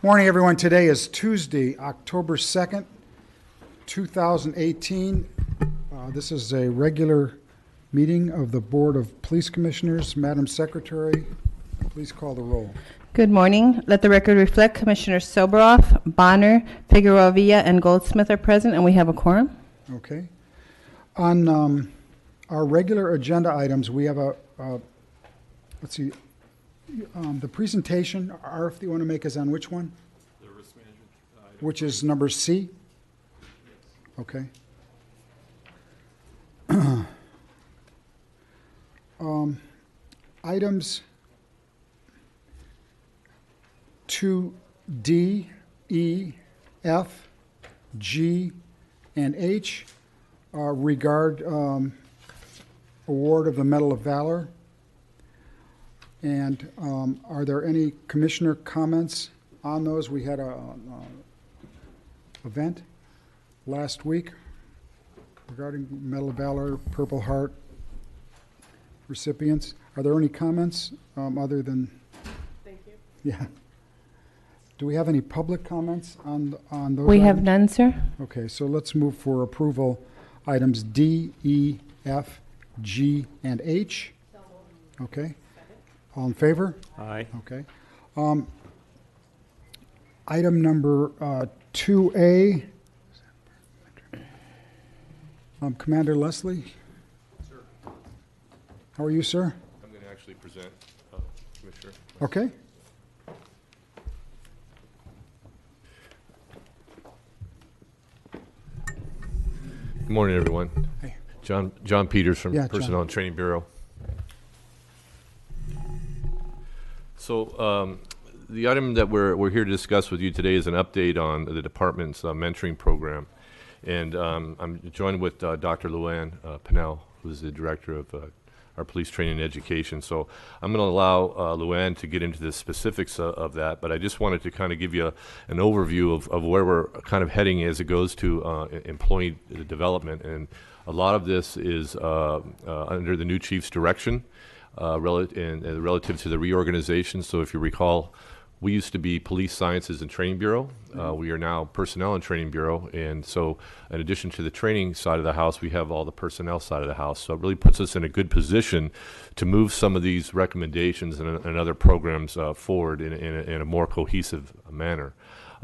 Morning, everyone. Today is Tuesday, October 2nd, 2018. This is a regular meeting of the Board of Police Commissioners. Madam Secretary, please call the roll. Good morning. Let the record reflect Commissioners Soboroff, Bonner, Figueroa Villa, and Goldsmith are present, and we have a quorum. Okay. On our regular agenda items, we have the presentation. Arif, do you want to make us on which one? The risk management item. Which is number C? Okay. Items 2D, E, F, G, and H regard award of the Medal of Valor. And are there any commissioner comments on those? We had a event last week regarding Medal of Valor, Purple Heart recipients. Are there any comments other than? Thank you. Yeah. Do we have any public comments on those? We items? have none, sir. Okay, so let's move for approval items D, E, F, G, and H. Okay. All in favor? Aye. Okay. Item number 2A. Commander Leslie? Sir. How are you, sir? I'm going to actually present, Commissioner. Okay. Good morning, everyone. Hey. John Peters from Yeah, John. Personnel and Training Bureau. So the item that we're here to discuss with you today is an update on the department's mentoring program. And I'm joined with Dr. Luann Pinnell, who's the director of our police training and education. So I'm going to allow Luann to get into the specifics of that, but I just wanted to kind of give you an overview of where we're kind of heading as it goes to employee development. And a lot of this is under the new chief's direction relative to the reorganization. So if you recall, we used to be Police Sciences and Training Bureau. We are now Personnel and Training Bureau. And so in addition to the training side of the house, we have all the personnel side of the house. So it really puts us in a good position to move some of these recommendations and other programs forward in a more cohesive manner.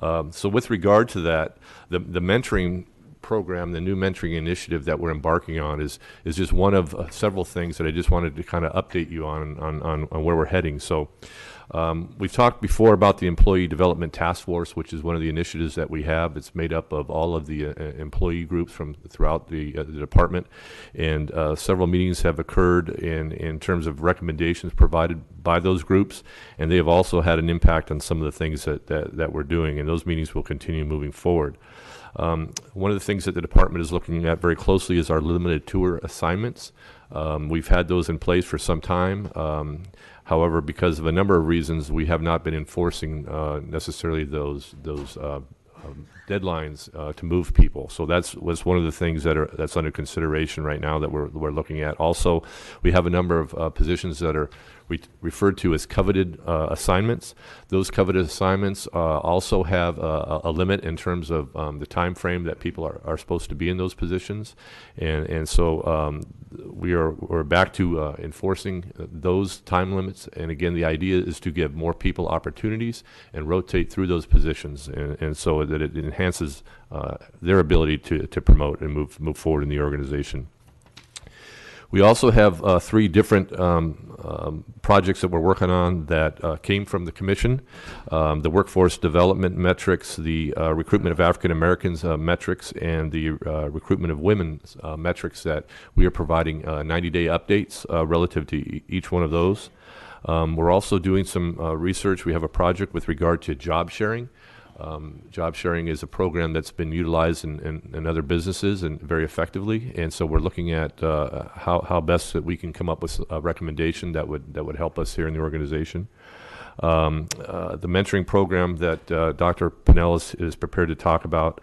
So with regard to that, the mentoring program, the new mentoring initiative that we're embarking on is just one of several things that I just wanted to kind of update you on where we're heading. So we've talked before about the Employee Development Task Force, which is one of the initiatives that we have. It's made up of all of the employee groups from throughout the department, and several meetings have occurred in terms of recommendations provided by those groups, and they have also had an impact on some of the things that we're doing, and those meetings will continue moving forward. One of the things that the department is looking at very closely is our limited tour assignments. We've had those in place for some time. However, because of a number of reasons, we have not been enforcing necessarily those deadlines to move people. So that's one of the things that's under consideration right now that we're looking at. Also, we have a number of positions that are referred to as coveted assignments. Those coveted assignments also have a limit in terms of the time frame that people are supposed to be in those positions, and so we're back to enforcing those time limits. And again, the idea is to give more people opportunities and rotate through those positions, and so that it enhances their ability to promote and move forward in the organization. We also have three different projects that we're working on that came from the commission. The workforce development metrics, the recruitment of African Americans metrics, and the recruitment of women's metrics that we are providing 90-day updates relative to each one of those. We're also doing some research. We have a project with regard to job sharing. Job sharing is a program that's been utilized in other businesses and very effectively, and so we're looking at how best that we can come up with a recommendation that would help us here in the organization. the mentoring program that Dr. Pinnell is prepared to talk about.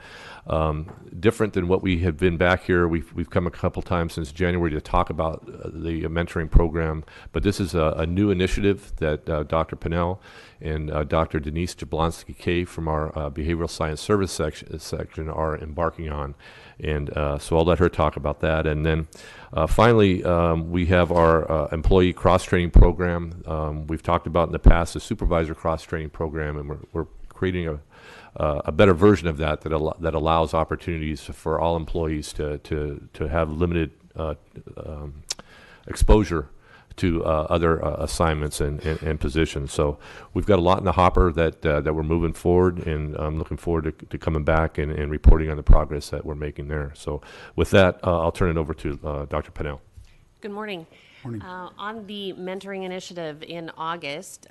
Different than what we have been back here. We've come a couple times since January to talk about the mentoring program, but this is a new initiative that Dr. Pinnell and Dr. Denise Jablonski-Kay from our Behavioral Science Service section are embarking on. And so I'll let her talk about that. And then finally, we have our employee cross-training program. We've talked about in the past the supervisor cross-training program, and we're creating a better version of that that allows opportunities for all employees to have limited exposure to other assignments and positions. So we've got a lot in the hopper that we're moving forward, and I'm looking forward to coming back and reporting on the progress that we're making there. So with that, I'll turn it over to Dr. Pinnell. Good morning. Morning. On the mentoring initiative in August,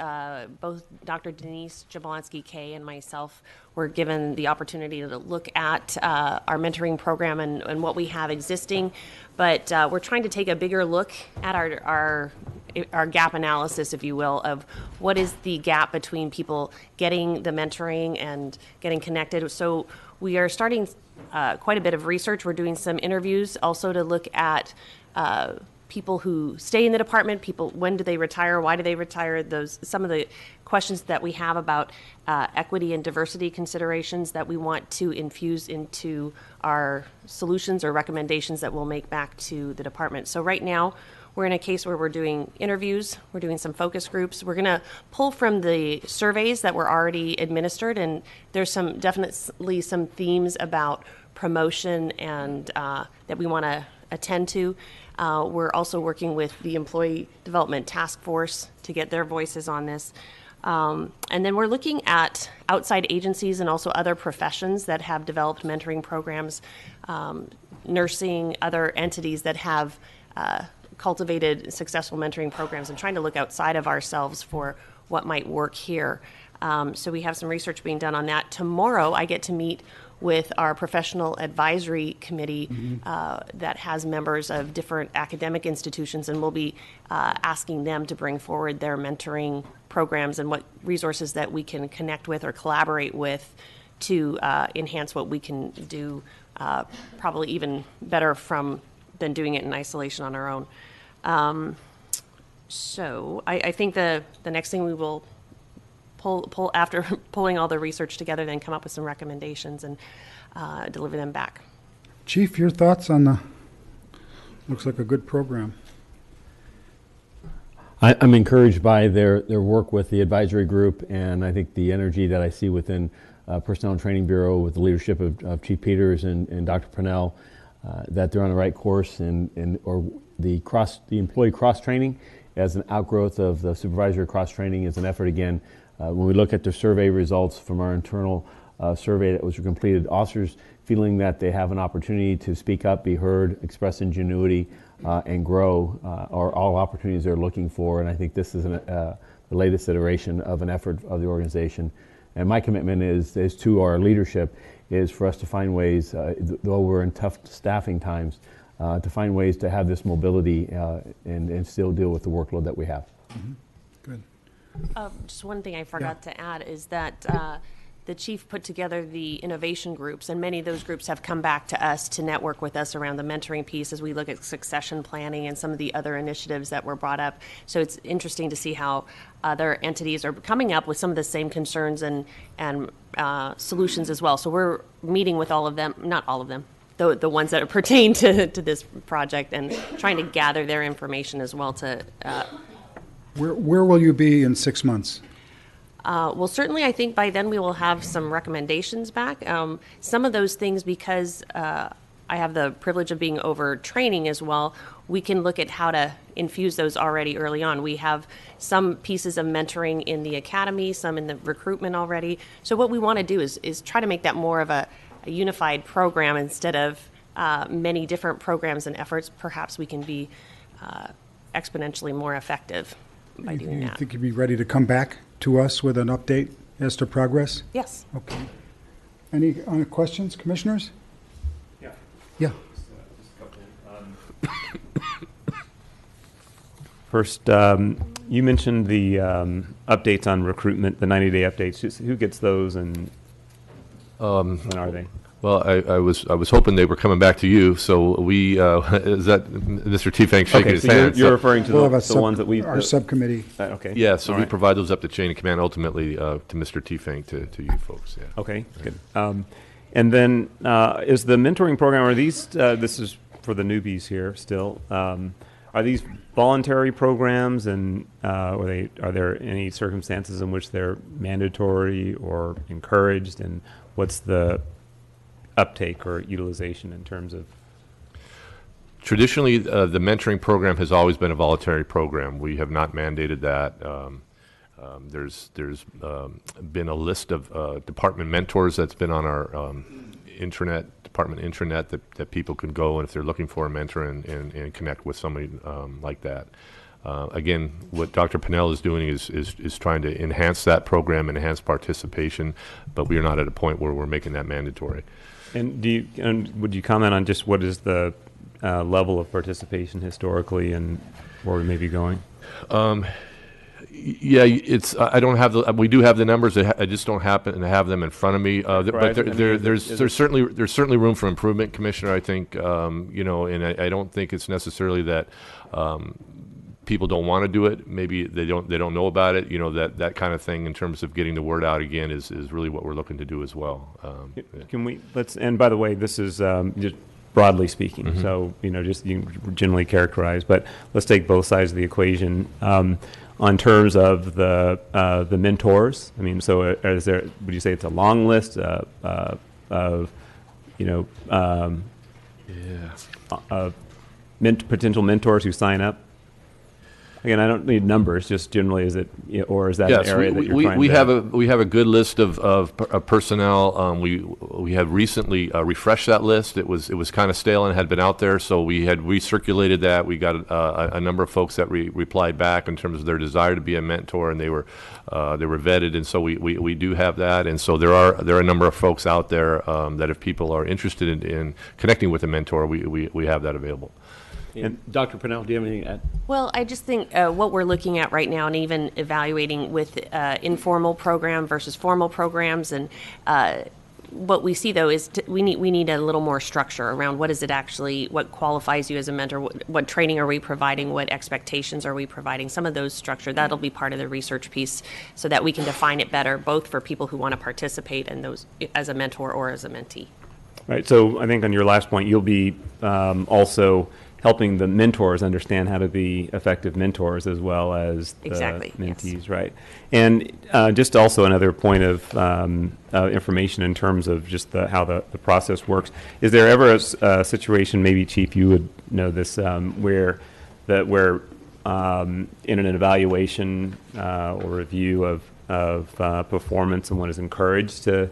both Dr. Denise Jablonski-Kay and myself were given the opportunity to look at our mentoring program and what we have existing, but we're trying to take a bigger look at our gap analysis, if you will, of what is the gap between people getting the mentoring and getting connected. So we are starting quite a bit of research. We're doing some interviews also to look at people who stay in the department, people, when do they retire, why do they retire, some of the questions that we have about equity and diversity considerations that we want to infuse into our solutions or recommendations that we'll make back to the department. So right now, we're in a case where we're doing interviews, we're doing some focus groups. We're going to pull from the surveys that were already administered, and there's definitely some themes about promotion and that we want to attend to. We're also working with the Employee Development Task Force to get their voices on this. And then we're looking at outside agencies and also other professions that have developed mentoring programs, nursing, other entities that have cultivated successful mentoring programs, and trying to look outside of ourselves for what might work here. So we have some research being done on that. Tomorrow I get to meet with our professional advisory committee that has members of different academic institutions, and we'll be asking them to bring forward their mentoring programs and what resources that we can connect with or collaborate with to enhance what we can do probably even better than doing it in isolation on our own. So I think the next thing we will pull after pulling all the research together, then come up with some recommendations and deliver them back. Chief, your thoughts on looks like a good program. I'm encouraged by their work with the advisory group, and I think the energy that I see within Personnel and Training Bureau with the leadership of Chief Peters and Dr. Pinnell, that they're on the right course, or the employee cross-training as an outgrowth of the supervisory cross-training is an effort again. When we look at the survey results from our internal survey that was completed, officers feeling that they have an opportunity to speak up, be heard, express ingenuity, and grow are all opportunities they're looking for. And I think this is the latest iteration of an effort of the organization. And my commitment is to our leadership is for us to find ways, though we're in tough staffing times, to find ways to have this mobility and still deal with the workload that we have. Mm-hmm. Good. Just one thing I forgot to add is that the chief put together the innovation groups, and many of those groups have come back to us to network with us around the mentoring piece as we look at succession planning and some of the other initiatives that were brought up. So it's interesting to see how other entities are coming up with some of the same concerns and solutions as well. So we're meeting with all of them, not all of them, the ones that pertain to this project, and trying to gather their information as well to Where will you be in 6 months? well, certainly I think by then we will have some recommendations back. Some of those things, because I have the privilege of being over training as well, we can look at how to infuse those already early on. We have some pieces of mentoring in the academy, some in the recruitment already. So what we want to do is try to make that more of a unified program instead of many different programs and efforts. Perhaps we can be exponentially more effective by doing You that. think you'd be ready to come back to us with an update as to progress? Yes. Okay. Any questions, commissioners? Yeah. Yeah. First, You mentioned the updates on recruitment, the 90-day updates. Just who gets those, and when are they? Well, I was hoping they were coming back to you, so we, is that Mr. T-Fang shaking Okay, his so you're, hand? you're referring to We'll have the ones that we... our subcommittee. Okay. Yeah, so All we right. provide those up the chain of command ultimately to Mr. T-Fang, to you folks, yeah. Okay, good. And then is the mentoring program, are these, this is for the newbies here still, are these voluntary programs, and are there any circumstances in which they're mandatory or encouraged, and what's the uptake or utilization in terms of? Traditionally, the mentoring program has always been a voluntary program. We have not mandated that. There's been a list of department mentors that's been on our department intranet that people can go, and if they're looking for a mentor, and connect with somebody like that. Again, what Dr. Pinnell is doing is trying to enhance that program, enhance participation, but we are not at a point where we're making that mandatory. And would you comment on just what is the level of participation historically, and where we may be going? Yeah, I don't have we do have the numbers. I just don't happen to have them in front of me. But there's certainly room for improvement, Commissioner. I think and I don't think it's necessarily that people don't want to do it. Maybe they don't know about it. That kind of thing in terms of getting the word out again is really what we're looking to do as well. Can we and by the way, this is just broadly speaking, so just you can generally characterize, but let's take both sides of the equation. On terms of the mentors, I mean, so is there? Would you say it's a long list of potential mentors who sign up? Again, I don't need numbers. Just generally, is it, or is that an area that you're trying to? We have a good list of personnel. We have recently refreshed that list. It was kind of stale and had been out there, so we had recirculated that. We got a number of folks that replied back in terms of their desire to be a mentor, and they were vetted, and so we do have that. And so there are a number of folks out there that if people are interested in connecting with a mentor, we have that available. And Dr. Pinnell, do you have anything to add? Well, I just think what we're looking at right now, and even evaluating with informal program versus formal programs, and what we see though is we need a little more structure around what is it actually, what qualifies you as a mentor, what training are we providing, what expectations are we providing, some of those structure, that'll be part of the research piece so that we can define it better, both for people who want to participate and those as a mentor or as a mentee. Right, so I think on your last point, you'll be also helping the mentors understand how to be effective mentors as well as the mentees, yes. Right? And just also another point of information in terms of just how the process works. Is there ever a situation, maybe Chief, you would know this, where in an evaluation or review of performance, someone is encouraged to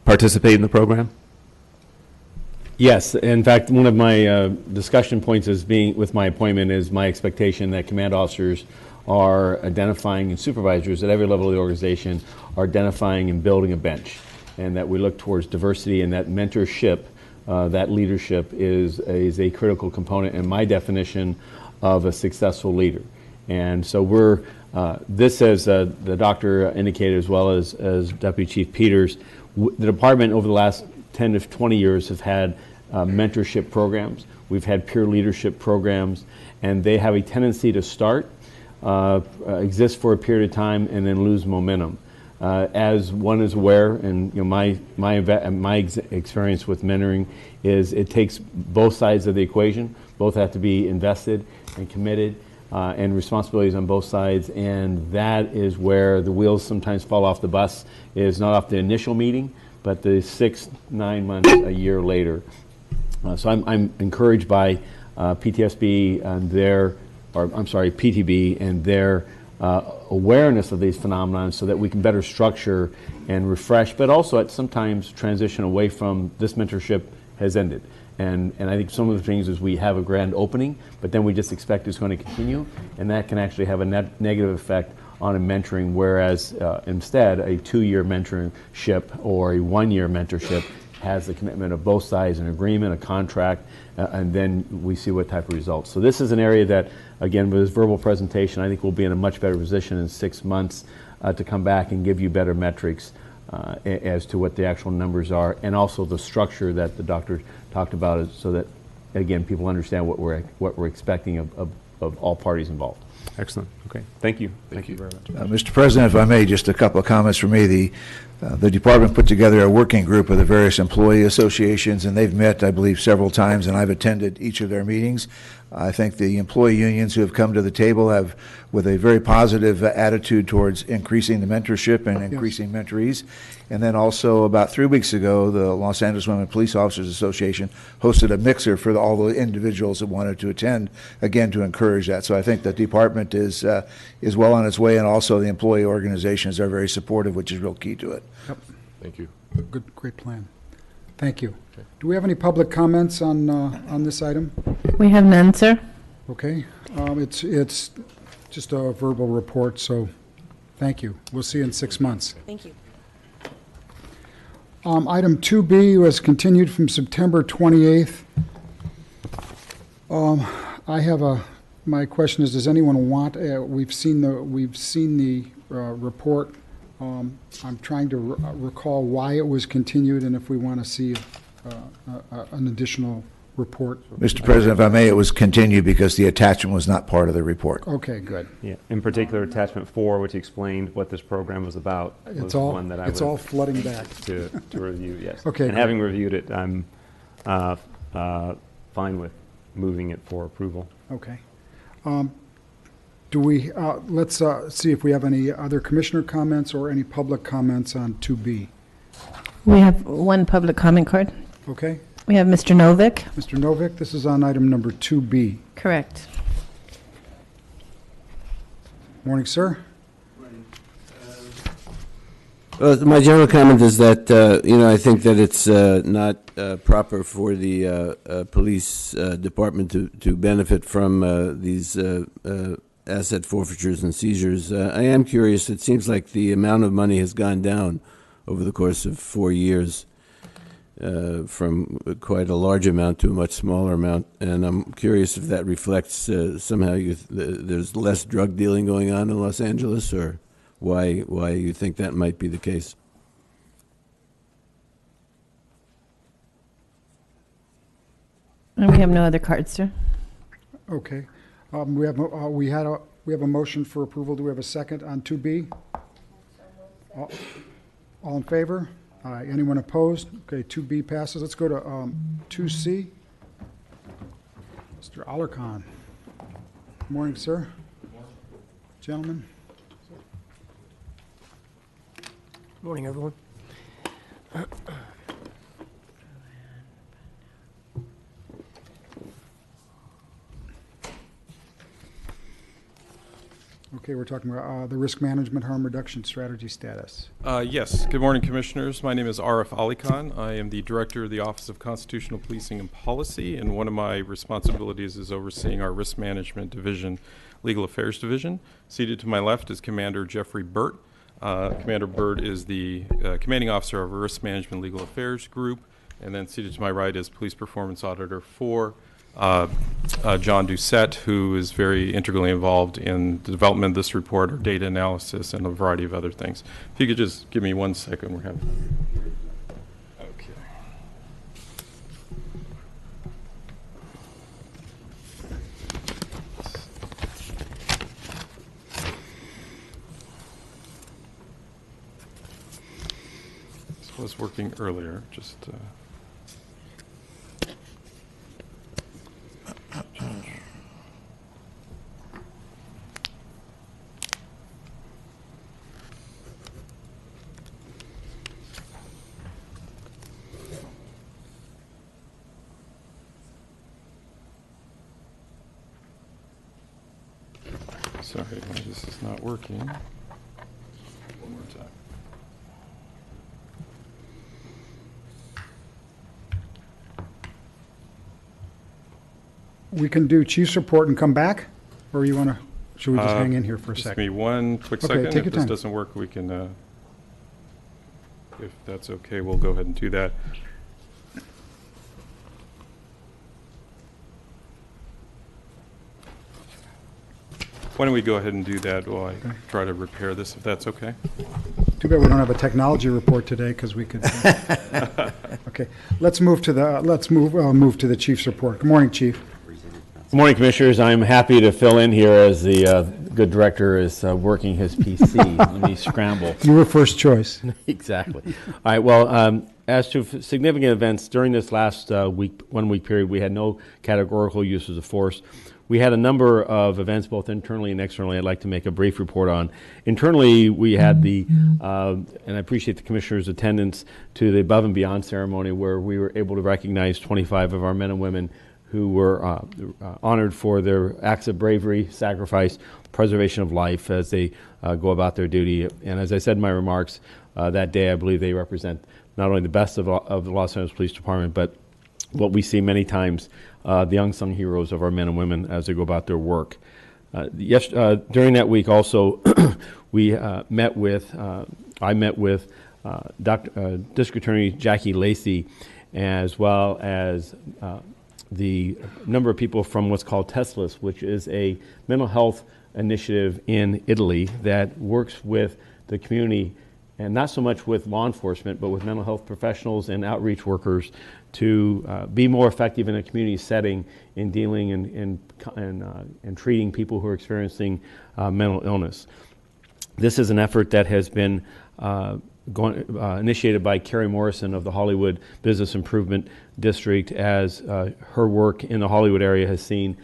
participate in the program? Yes. In fact, one of my discussion points with my appointment is my expectation that command officers are identifying, and supervisors at every level of the organization are identifying and building a bench, and that we look towards diversity, and that mentorship, that leadership is a critical component in my definition of a successful leader. And so we're, this as the doctor indicated, as well as Deputy Chief Peters, the department over the last 10 to 20 years have had mentorship programs. We've had peer leadership programs, and they have a tendency to start, exist for a period of time, and then lose momentum. As one is aware, and my experience with mentoring is it takes both sides of the equation. Both have to be invested and committed, and responsibilities on both sides, and that is where the wheels sometimes fall off the bus, is not off the initial meeting, but the 6-9 months, a year later. So I'm encouraged by PTSB and PTB and their awareness of these phenomena, so that we can better structure and refresh, but also at sometimes transition away from this mentorship has ended. And I think some of the things is we have a grand opening, but then we just expect it's going to continue, and that can actually have a negative effect on a mentoring, whereas instead a 2-year mentorship or a 1-year mentorship has the commitment of both sides, an agreement, a contract, and then we see what type of results. So this is an area that, again, with this verbal presentation, I think we'll be in a much better position in 6 months to come back and give you better metrics as to what the actual numbers are, and also the structure that the doctor talked about, so that, again, people understand what we're expecting of all parties involved. Excellent. Okay. Thank you. Thank you very much. Mr. President, if I may, just a couple of comments from me. The department put together a working group of the various employee associations, and they've met, I believe, several times, and I've attended each of their meetings. I think the employee unions who have come to the table have, with a very positive attitude towards increasing the mentorship and increasing mentorees. And then also about 3 weeks ago, the Los Angeles Women Police Officers Association hosted a mixer for all the individuals that wanted to attend, again, to encourage that. So I think the department is well on its way, and also the employee organizations are very supportive, which is real key to it. Yep. Thank you. Good, great plan. Thank you. Do we have any public comments on this item? We have none, sir. Okay. It's just a verbal report, so thank you. We'll see you in 6 months. Thank you. Item 2B was continued from September 28th. My question is, does anyone want, we've seen the report. I'm trying to recall why it was continued, and if we want to see an additional report. Mr. President, if I may, it was continued because the attachment was not part of the report. Okay, good. Yeah. In particular, attachment 4, which explained what this program was about, was It's all, one that I it's would all flooding back. to review. Yes. Okay, And great. having reviewed it, I'm fine with moving it for approval. Okay. Let's see if we have any other commissioner comments or any public comments on 2B. We have one public comment card. Okay? We have Mr. Novick. Mr. Novick, this is on item number 2B. Correct. Morning, sir. My general comment is that, I think that it's not proper for the police department to benefit from these asset forfeitures and seizures. I am curious. It seems like the amount of money has gone down over the course of 4 years from quite a large amount to a much smaller amount. And I'm curious if that reflects somehow there's less drug dealing going on in Los Angeles, or why you think that might be the case. And we have no other cards, sir. Okay. We have a motion for approval. Do we have a second on 2B? All in favor? Aye. Anyone opposed? Okay, 2B passes. Let's go to 2C. Mr. Alarcon. Morning, sir. Gentlemen. Morning, everyone. Okay, we're talking about the risk management harm reduction strategy status. Yes. Good morning, Commissioners. My name is Arif Ali Khan. I am the Director of the Office of Constitutional Policing and Policy, and one of my responsibilities is overseeing our Risk Management Division, Legal Affairs Division. Seated to my left is Commander Jeffrey Burt. Commander Burt is the Commanding Officer of our Risk Management Legal Affairs Group, and then seated to my right is Police Performance Auditor 4, John Doucette, who is very integrally involved in the development of this report, or data analysis, and a variety of other things. If you could just give me 1 second, we're having. Okay. This was working earlier, just. Sorry, why this is not working. One more time. We can do chief's report and come back, or you want to, should we just hang in here for a Just give second? me 1 quick Okay, second. take If your this time. doesn't work, we can, if that's okay, we'll go ahead and do that. Why don't we go ahead and do that while I try to repair this, if that's okay? Too bad we don't have a technology report today, because we could. Okay, let's move to the chief's report. Good morning, Chief. Good morning, Commissioners. I'm happy to fill in here as the good director is working his PC. Let me scramble. You were first choice. Exactly. All right, well, as to significant events, during this last 1 week period, we had no categorical uses of force. We had a number of events, both internally and externally, I'd like to make a brief report on. Internally, we had and I appreciate the Commissioner's attendance to the Above and Beyond ceremony, where we were able to recognize 25 of our men and women who were honored for their acts of bravery, sacrifice, preservation of life as they go about their duty. And as I said in my remarks that day, I believe they represent not only the best of the Los Angeles Police Department, but what we see many times, the unsung heroes of our men and women as they go about their work. During that week also, we I met with District Attorney Jackie Lacey, as well as the number of people from what's called Teslas, which is a mental health initiative in Italy that works with the community, and not so much with law enforcement, but with mental health professionals and outreach workers to be more effective in a community setting in dealing and treating people who are experiencing mental illness. This is an effort that has been initiated by Carrie Morrison of the Hollywood Business Improvement District, as her work in the Hollywood area has seen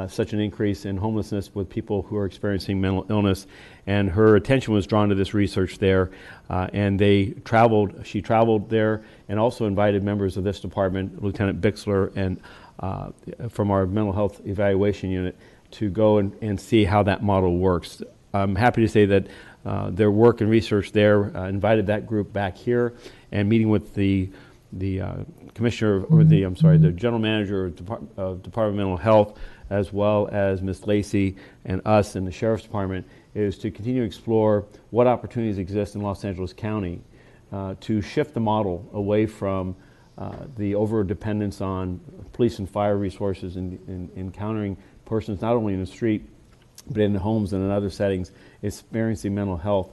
such an increase in homelessness with people who are experiencing mental illness, and her attention was drawn to this research there, and she traveled there and also invited members of this department, Lieutenant Bixler and from our mental health evaluation unit, to go and see how that model works. I'm happy to say that their work and research there invited that group back here, and meeting with the commissioner, or the general manager of Department of Mental Health, as well as Ms. Lacey and us in the Sheriff's Department, is to continue to explore what opportunities exist in Los Angeles County to shift the model away from the over-dependence on police and fire resources in encountering persons not only in the street, but in the homes and in other settings experiencing mental health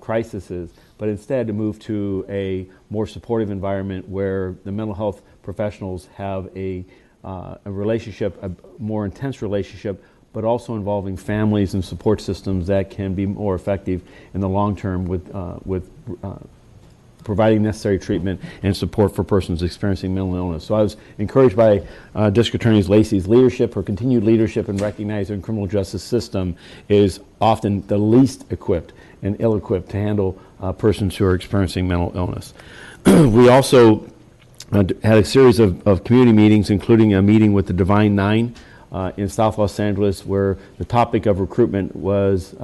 crises, but instead to move to a more supportive environment where the mental health professionals have a relationship, a more intense relationship, but also involving families and support systems that can be more effective in the long term with providing necessary treatment and support for persons experiencing mental illness. So I was encouraged by District Attorney Lacey's leadership. Her continued leadership in recognizing the criminal justice system is often the least equipped and ill-equipped to handle persons who are experiencing mental illness. We also had a series of community meetings, including a meeting with the Divine Nine in South Los Angeles, where the topic of recruitment was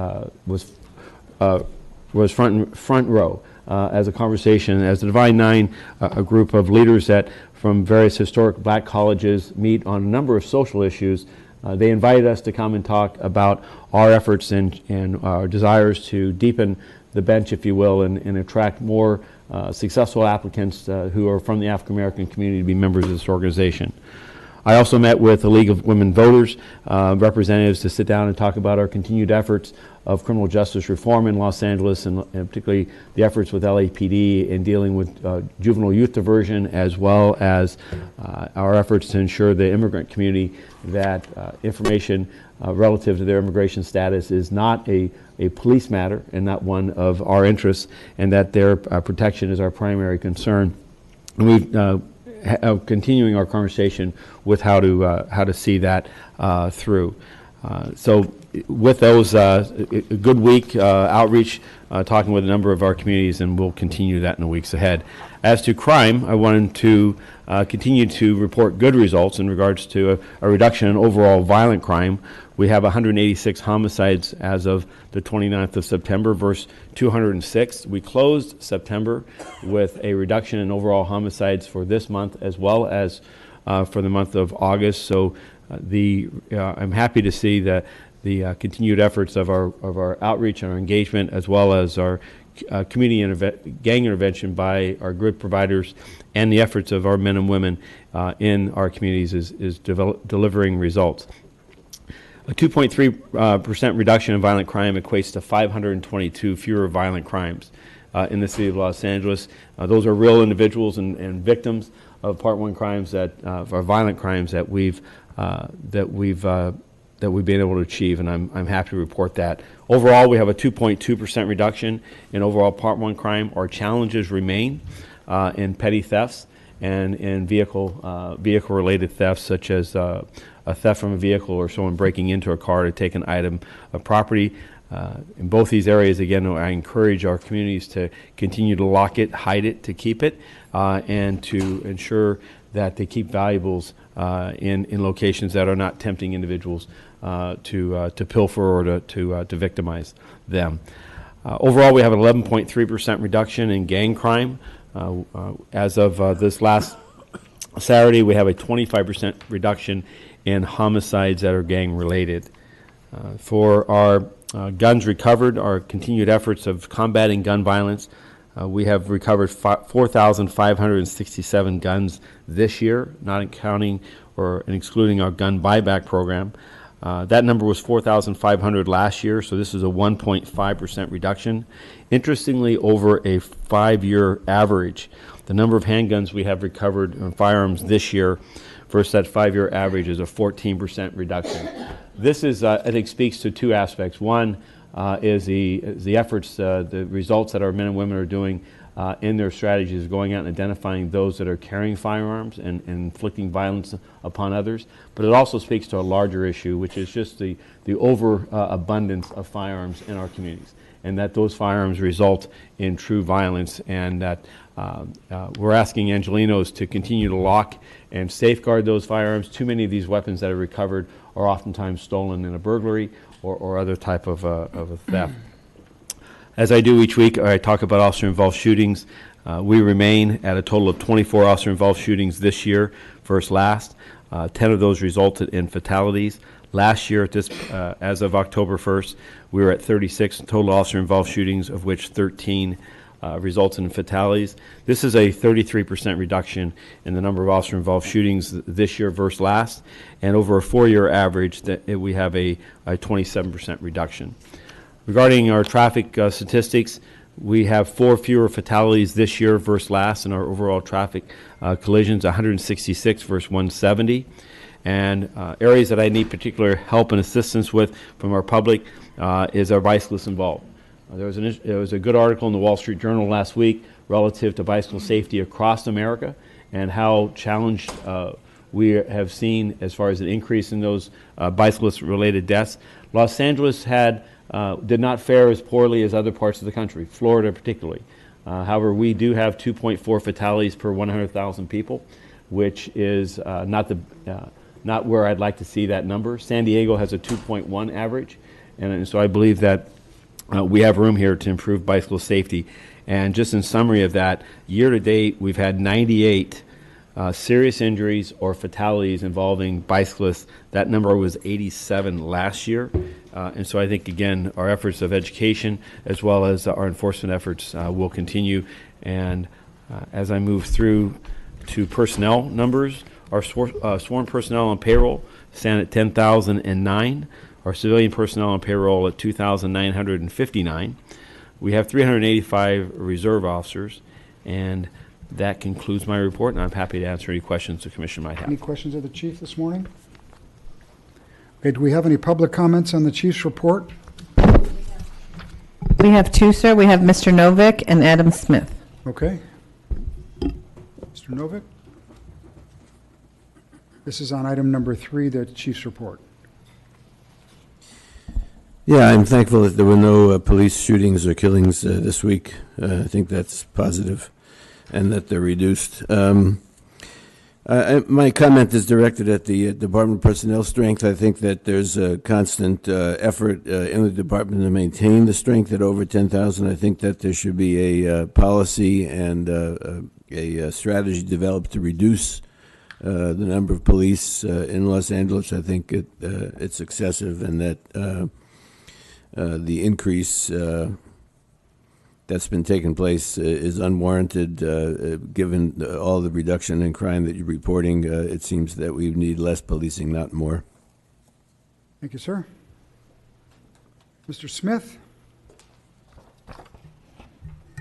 front row as a conversation. As the Divine Nine, a group of leaders that from various historic black colleges meet on a number of social issues, they invited us to come and talk about our efforts and our desires to deepen the bench, if you will, and attract more successful applicants who are from the African American community to be members of this organization. I also met with the League of Women Voters representatives to sit down and talk about our continued efforts of criminal justice reform in Los Angeles, and particularly the efforts with LAPD in dealing with juvenile youth diversion, as well as our efforts to ensure the immigrant community that information relative to their immigration status is not a police matter and not one of our interests, and that their protection is our primary concern. And we've continuing our conversation with how to see that through. So with those, a good week outreach, talking with a number of our communities, and we'll continue that in the weeks ahead. As to crime, I wanted to continue to report good results in regards to a reduction in overall violent crime. We have 186 homicides as of the 29th of September versus 206. We closed September with a reduction in overall homicides for this month, as well as for the month of August. So I'm happy to see that the continued efforts of our outreach and our engagement, as well as our community gang intervention by our grid providers and the efforts of our men and women in our communities is delivering results. A 2.3% reduction in violent crime equates to 522 fewer violent crimes in the city of Los Angeles. Those are real individuals and victims of Part 1 crimes that are violent crimes that we've been able to achieve, and I'm happy to report that. Overall, we have a 2.2% reduction in overall Part 1 crime. Our challenges remain in petty thefts and in vehicle-related thefts, such as a theft from a vehicle or someone breaking into a car to take an item of property. In both these areas, again, I encourage our communities to continue to lock it, hide it, to keep it, and to ensure that they keep valuables in locations that are not tempting individuals to pilfer or to victimize them. Overall, we have an 11.3% reduction in gang crime. As of this last Saturday, we have a 25% reduction in homicides that are gang-related. For our guns recovered, our continued efforts of combating gun violence, we have recovered 4,567 guns this year, not counting or excluding our gun buyback program. That number was 4,500 last year, so this is a 1.5% reduction. Interestingly, over a 5-year average, the number of handguns we have recovered and firearms this year versus that 5-year average is a 14% reduction. This is, I think, speaks to two aspects. One is the efforts, the results that our men and women are doing in their strategies, going out and identifying those that are carrying firearms and inflicting violence upon others. But it also speaks to a larger issue, which is just the overabundance of firearms in our communities, and that those firearms result in true violence, and that we're asking Angelenos to continue to lock and safeguard those firearms. Too many of these weapons that are recovered are oftentimes stolen in a burglary or other type of a theft. As I do each week, I talk about officer-involved shootings. We remain at a total of 24 officer-involved shootings this year versus last. 10 of those resulted in fatalities. Last year, as of October 1st, we were at 36 total officer-involved shootings, of which 13 resulted in fatalities. This is a 33% reduction in the number of officer-involved shootings this year versus last, and over a 4-year average, we have a 27% reduction. Regarding our traffic statistics, we have 4 fewer fatalities this year versus last in our overall traffic collisions, 166 versus 170. And areas that I need particular help and assistance with from our public is our bicyclists involved. There was a good article in the Wall Street Journal last week relative to bicycle safety across America and how challenged we have seen as far as an increase in those bicyclist-related deaths. Los Angeles did not fare as poorly as other parts of the country, Florida particularly. However, we do have 2.4 fatalities per 100,000 people, which is not where I'd like to see that number. San Diego has a 2.1 average, and so I believe that we have room here to improve bicycle safety. And just in summary of that, year to date, we've had 98 serious injuries or fatalities involving bicyclists. That number was 87 last year. And so I think, again, our efforts of education as well as our enforcement efforts will continue. And as I move through to personnel numbers, our sworn personnel on payroll stand at 10,009. Our civilian personnel on payroll at 2,959. We have 385 reserve officers, and that concludes my report, and I'm happy to answer any questions the Commission might have. Any questions of the Chief this morning? Okay, do we have any public comments on the Chief's report? We have 2, sir. We have Mr. Novick and Adam Smith. Okay. Mr. Novick? This is on item number 3, the Chief's report. Yeah, I'm thankful that there were no police shootings or killings this week. I think that's positive, and that they're reduced. My comment is directed at the department personnel strength. I think that there's a constant effort in the department to maintain the strength at over 10,000. I think that there should be a policy and a strategy developed to reduce the number of police in Los Angeles. I think it's excessive, and that the increase that's been taking place is unwarranted. Given all the reduction in crime that you're reporting, it seems that we need less policing, not more. Thank you, sir. Mr. Smith?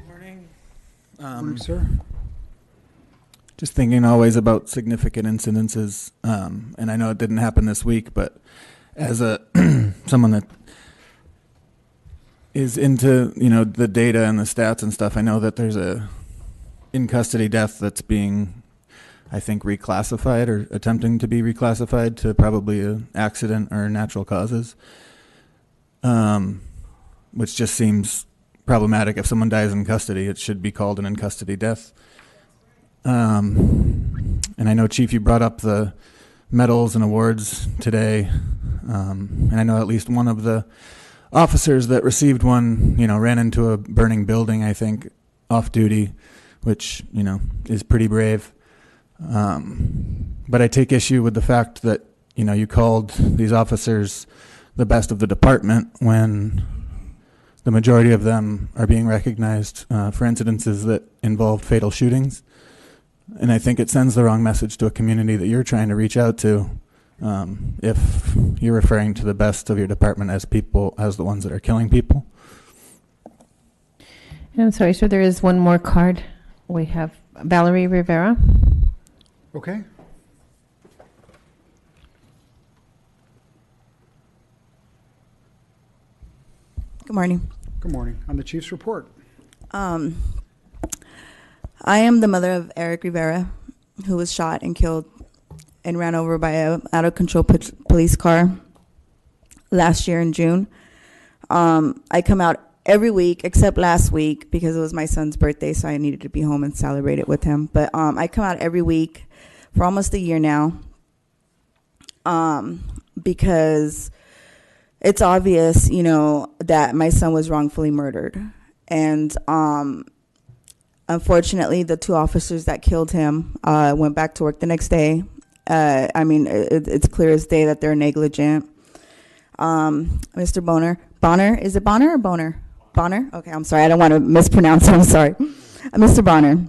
Morning. Morning, sir. Just thinking always about significant incidences, and I know it didn't happen this week, but as a someone that is into the data and the stats and stuff, I know that there's a in custody death that's being, I think, reclassified or attempting to be reclassified to probably an accident or natural causes, which just seems problematic. If someone dies in custody, it should be called an in custody death. And I know, Chief, you brought up the medals and awards today, and I know at least one of the officers that received one, ran into a burning building, I think, off duty, which, is pretty brave. But I take issue with the fact that, you called these officers the best of the department when the majority of them are being recognized for incidences that involve fatal shootings. And I think it sends the wrong message to a community that you're trying to reach out to if you're referring to the best of your department as people, as the ones that are killing people. I'm sorry, sir, there is one more card. We have Valerie Rivera. Okay. Good morning. Good morning. On the chief's report. I am the mother of Eric Rivera, who was shot and killed and ran over by a out-of-control police car last year in June. I come out every week, except last week, because it was my son's birthday, so I needed to be home and celebrate it with him. But I come out every week for almost a year now, because it's obvious, that my son was wrongfully murdered. And unfortunately, the two officers that killed him went back to work the next day. It's clear as day that they're negligent. Mr. Bonner, is it Bonner or Boner? Bonner? Okay, I'm sorry. I don't want to mispronounce it. I'm sorry. Mr. Bonner.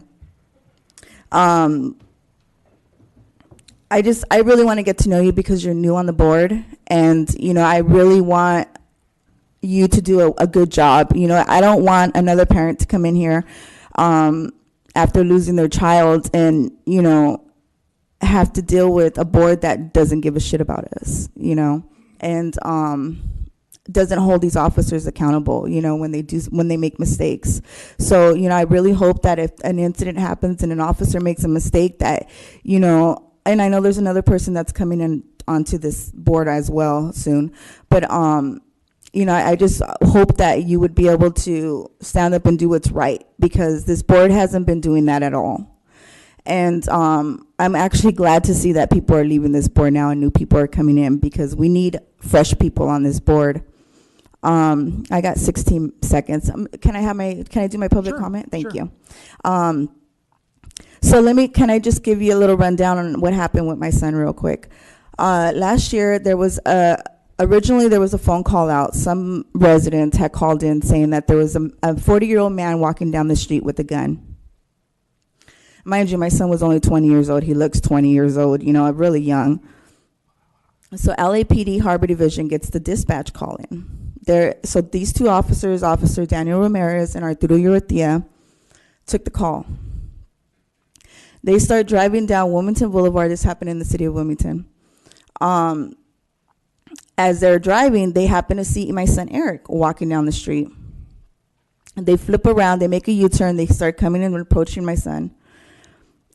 I really want to get to know you because you're new on the board, and I really want you to do a good job. I don't want another parent to come in here after losing their child and have to deal with a board that doesn't give a shit about us, and doesn't hold these officers accountable, when they make mistakes. So, I really hope that if an incident happens and an officer makes a mistake that, and I know there's another person that's coming in onto this board as well soon, but I just hope that you would be able to stand up and do what's right, because this board hasn't been doing that at all. And I'm actually glad to see that people are leaving this board now and new people are coming in, because we need fresh people on this board. I got 16 seconds. Can I do my public comment? Thank you. So can I just give you a little rundown on what happened with my son real quick? Last year, originally there was a phone call out. Some residents had called in saying that there was a 40-year-old man walking down the street with a gun. Mind you, my son was only 20 years old. He looks 20 years old, really young. So LAPD Harbor Division gets the dispatch call in. So these two officers, Officer Daniel Ramirez and Arturo Urrutia, took the call. They start driving down Wilmington Boulevard. This happened in the city of Wilmington. As they're driving, they happen to see my son Eric walking down the street. They flip around, they make a U-turn, they start coming in and approaching my son.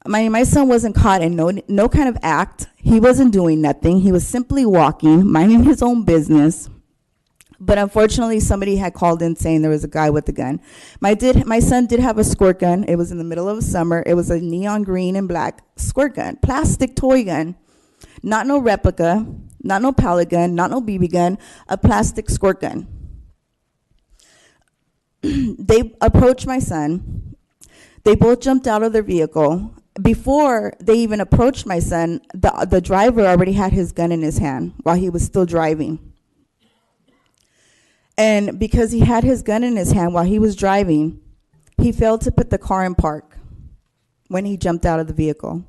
My son wasn't caught in no kind of act. He wasn't doing nothing. He was simply walking, minding his own business. But unfortunately, somebody had called in saying there was a guy with a gun. My son did have a squirt gun. It was in the middle of the summer. It was a neon green and black squirt gun, plastic toy gun. Not no replica, not no pellet gun, not no BB gun, a plastic squirt gun. They approached my son. They both jumped out of their vehicle. Before they even approached my son, the driver already had his gun in his hand while he was still driving. And because he had his gun in his hand while he was driving, he failed to put the car in park when he jumped out of the vehicle.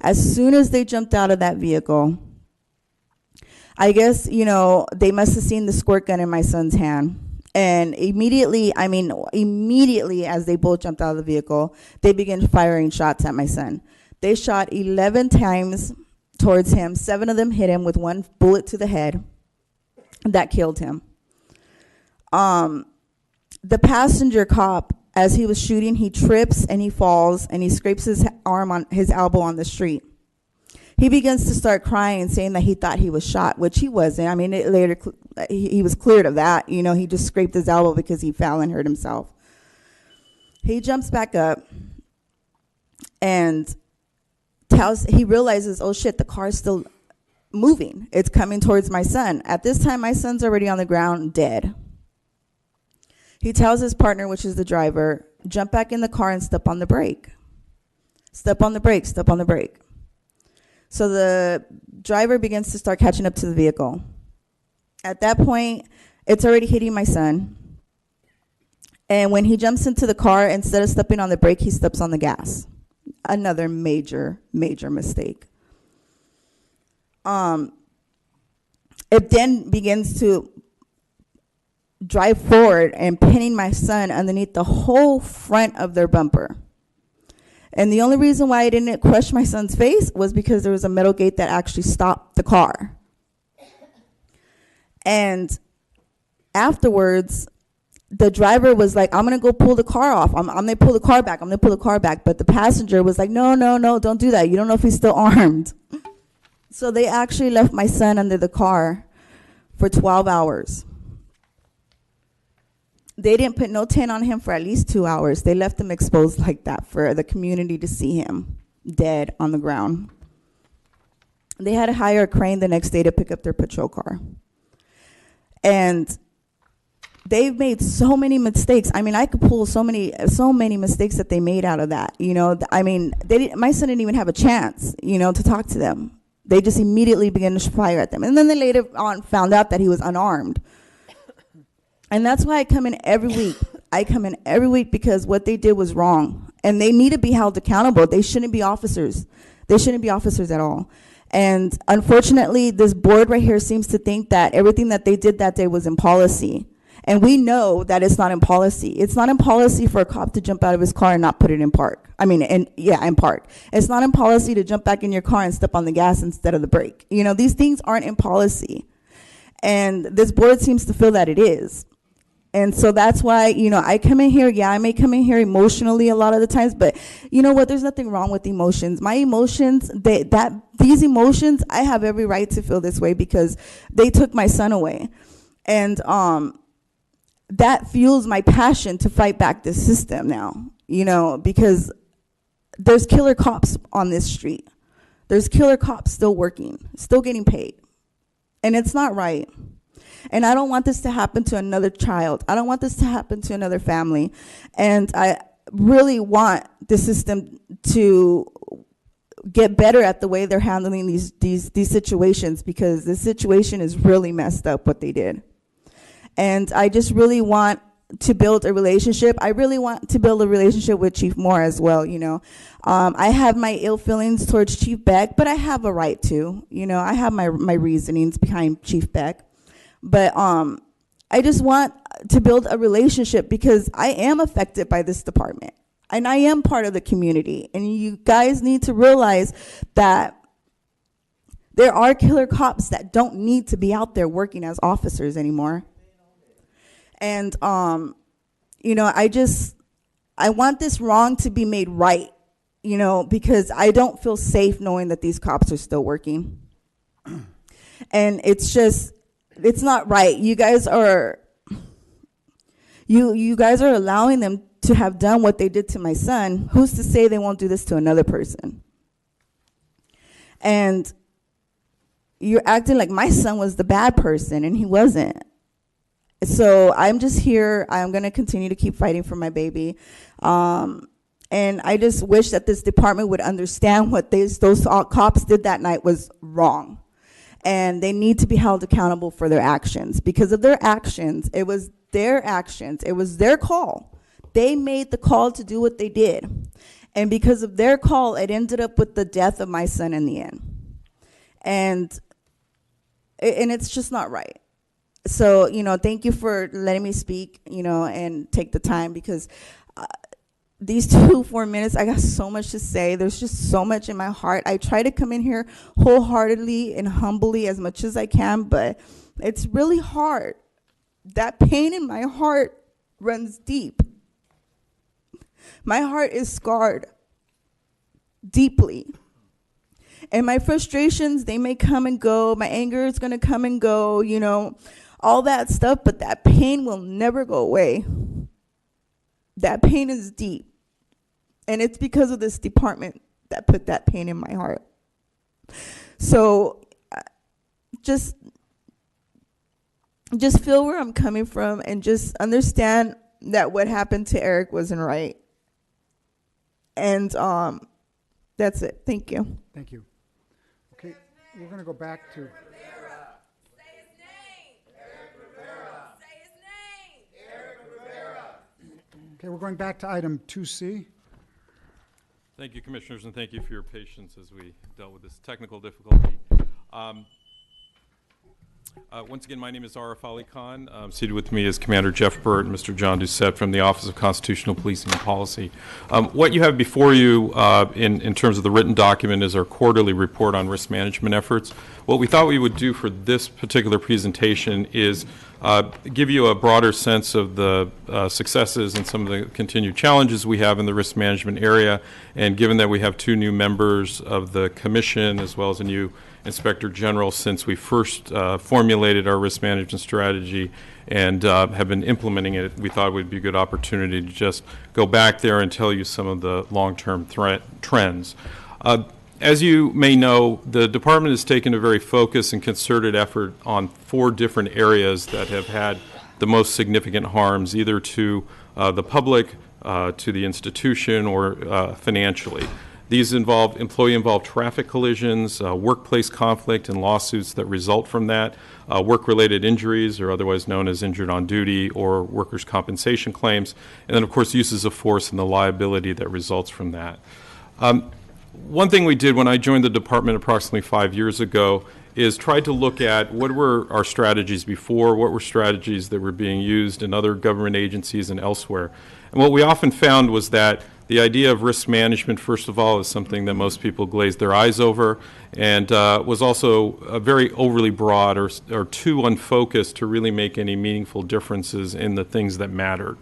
As soon as they jumped out of that vehicle, I guess, you know, they must have seen the squirt gun in my son's hand. And immediately as they both jumped out of the vehicle, they began firing shots at my son. They shot 11 times towards him. 7 of them hit him with 1 bullet to the head. That killed him. The passenger cop, as he was shooting, he trips and he falls and he scrapes his elbow on the street. He begins to start crying, saying that he thought he was shot, which he wasn't. I mean, he was cleared of that. You know, he just scraped his elbow because he fell and hurt himself. He jumps back up and he realizes, oh shit, the car's still moving. It's coming towards my son. At this time, my son's already on the ground, dead. He tells his partner, which is the driver, jump back in the car and step on the brake. Step on the brake, step on the brake. So the driver begins to start catching up to the vehicle. At that point, it's already hitting my son. And when he jumps into the car, instead of stepping on the brake, he steps on the gas. Another major, major mistake. It then begins to drive forward and pinning my son underneath the whole front of their bumper. And the only reason why I didn't crush my son's face was because there was a metal gate that actually stopped the car. And afterwards, the driver was like, I'm going to go pull the car off. I'm going to pull the car back. I'm going to pull the car back. But the passenger was like, no, don't do that. You don't know if he's still armed. So they actually left my son under the car for 12 hours. They didn't put no tent on him for at least 2 hours. They left him exposed like that for the community to see him dead on the ground. They had to hire a crane the next day to pick up their patrol car. And they've made so many mistakes. I mean, I could pull so many mistakes that they made out of that. You know, I mean, my son didn't even have a chance, you know, to talk to them. They just immediately began to fire at them. And then they later on found out that he was unarmed. And that's why I come in every week. I come in every week because what they did was wrong. And they need to be held accountable. They shouldn't be officers. They shouldn't be officers at all. And unfortunately, this board right here seems to think that everything that they did that day was in policy. And we know that it's not in policy. It's not in policy for a cop to jump out of his car and not put it in park. In park. It's not in policy to jump back in your car and step on the gas instead of the brake. You know, these things aren't in policy. And this board seems to feel that it is. And so that's why, you know, I come in here, I may come in here emotionally a lot of the times, but you know what, there's nothing wrong with emotions. My emotions, these emotions, I have every right to feel this way because they took my son away. And that fuels my passion to fight back this system now, you know, because there's killer cops on this street. There's killer cops still working, still getting paid. And it's not right. And I don't want this to happen to another child. I don't want this to happen to another family. And I really want the system to get better at the way they're handling these situations, because this situation is really messed up what they did. And I just really want to build a relationship. I really want to build a relationship with Chief Moore as well, you know. I have my ill feelings towards Chief Beck, but I have a right to, you know, I have my reasonings behind Chief Beck. But I just want to build a relationship because I am affected by this department. And I am part of the community. And you guys need to realize that there are killer cops that don't need to be out there working as officers anymore. And, you know, I want this wrong to be made right, you know, because I don't feel safe knowing that these cops are still working. And it's just, it's not right. You guys are allowing them to have done what they did to my son. Who's to say they won't do this to another person? And you're acting like my son was the bad person, and he wasn't. So I'm just here. I'm going to continue to keep fighting for my baby. And I just wish that this department would understand what those cops did that night was wrong. And they need to be held accountable for their actions. Because of their actions, it was their actions. It was their call. They made the call to do what they did. And because of their call, it ended up with the death of my son in the end. And And it's just not right. So, thank you for letting me speak, and take the time, because these 4 minutes, I got so much to say. There's just so much in my heart. I try to come in here wholeheartedly and humbly as much as I can, but it's really hard. That pain in my heart runs deep. My heart is scarred deeply. And my frustrations, they may come and go. My anger is going to come and go, all that stuff, but that pain will never go away. That pain is deep. And it's because of this department that put that pain in my heart. So just feel where I'm coming from, and just understand that what happened to Eric wasn't right. And that's it. Thank you. Thank you. Okay, we're going to go back to... Okay, we're going back to item 2C. Thank you, Commissioners, and thank you for your patience as we dealt with this technical difficulty. Once again, my name is Arif Ali Khan. Seated with me is Commander Jeff Burt and Mr. John Doucette from the Office of Constitutional Policing and Policy. What you have before you in terms of the written document is our quarterly report on risk management efforts. What we thought we would do for this particular presentation is give you a broader sense of the successes and some of the continued challenges we have in the risk management area. And given that we have 2 new members of the Commission as well as a new Inspector General since we first formulated our risk management strategy and have been implementing it, we thought it would be a good opportunity to just go back there and tell you some of the long-term trends. As you may know, the department has taken a very focused and concerted effort on 4 different areas that have had the most significant harms, either to the public, to the institution, or financially. These involve employee-involved traffic collisions, workplace conflict and lawsuits that result from that, work-related injuries, or otherwise known as injured on duty, or workers' compensation claims, and then, of course, uses of force and the liability that results from that. One thing we did when I joined the department approximately 5 years ago is try to look at what were our strategies before, what were strategies that were being used in other government agencies and elsewhere. And what we often found was that the idea of risk management, first of all, is something that most people glazed their eyes over, and was also very overly broad or too unfocused to really make any meaningful differences in the things that mattered.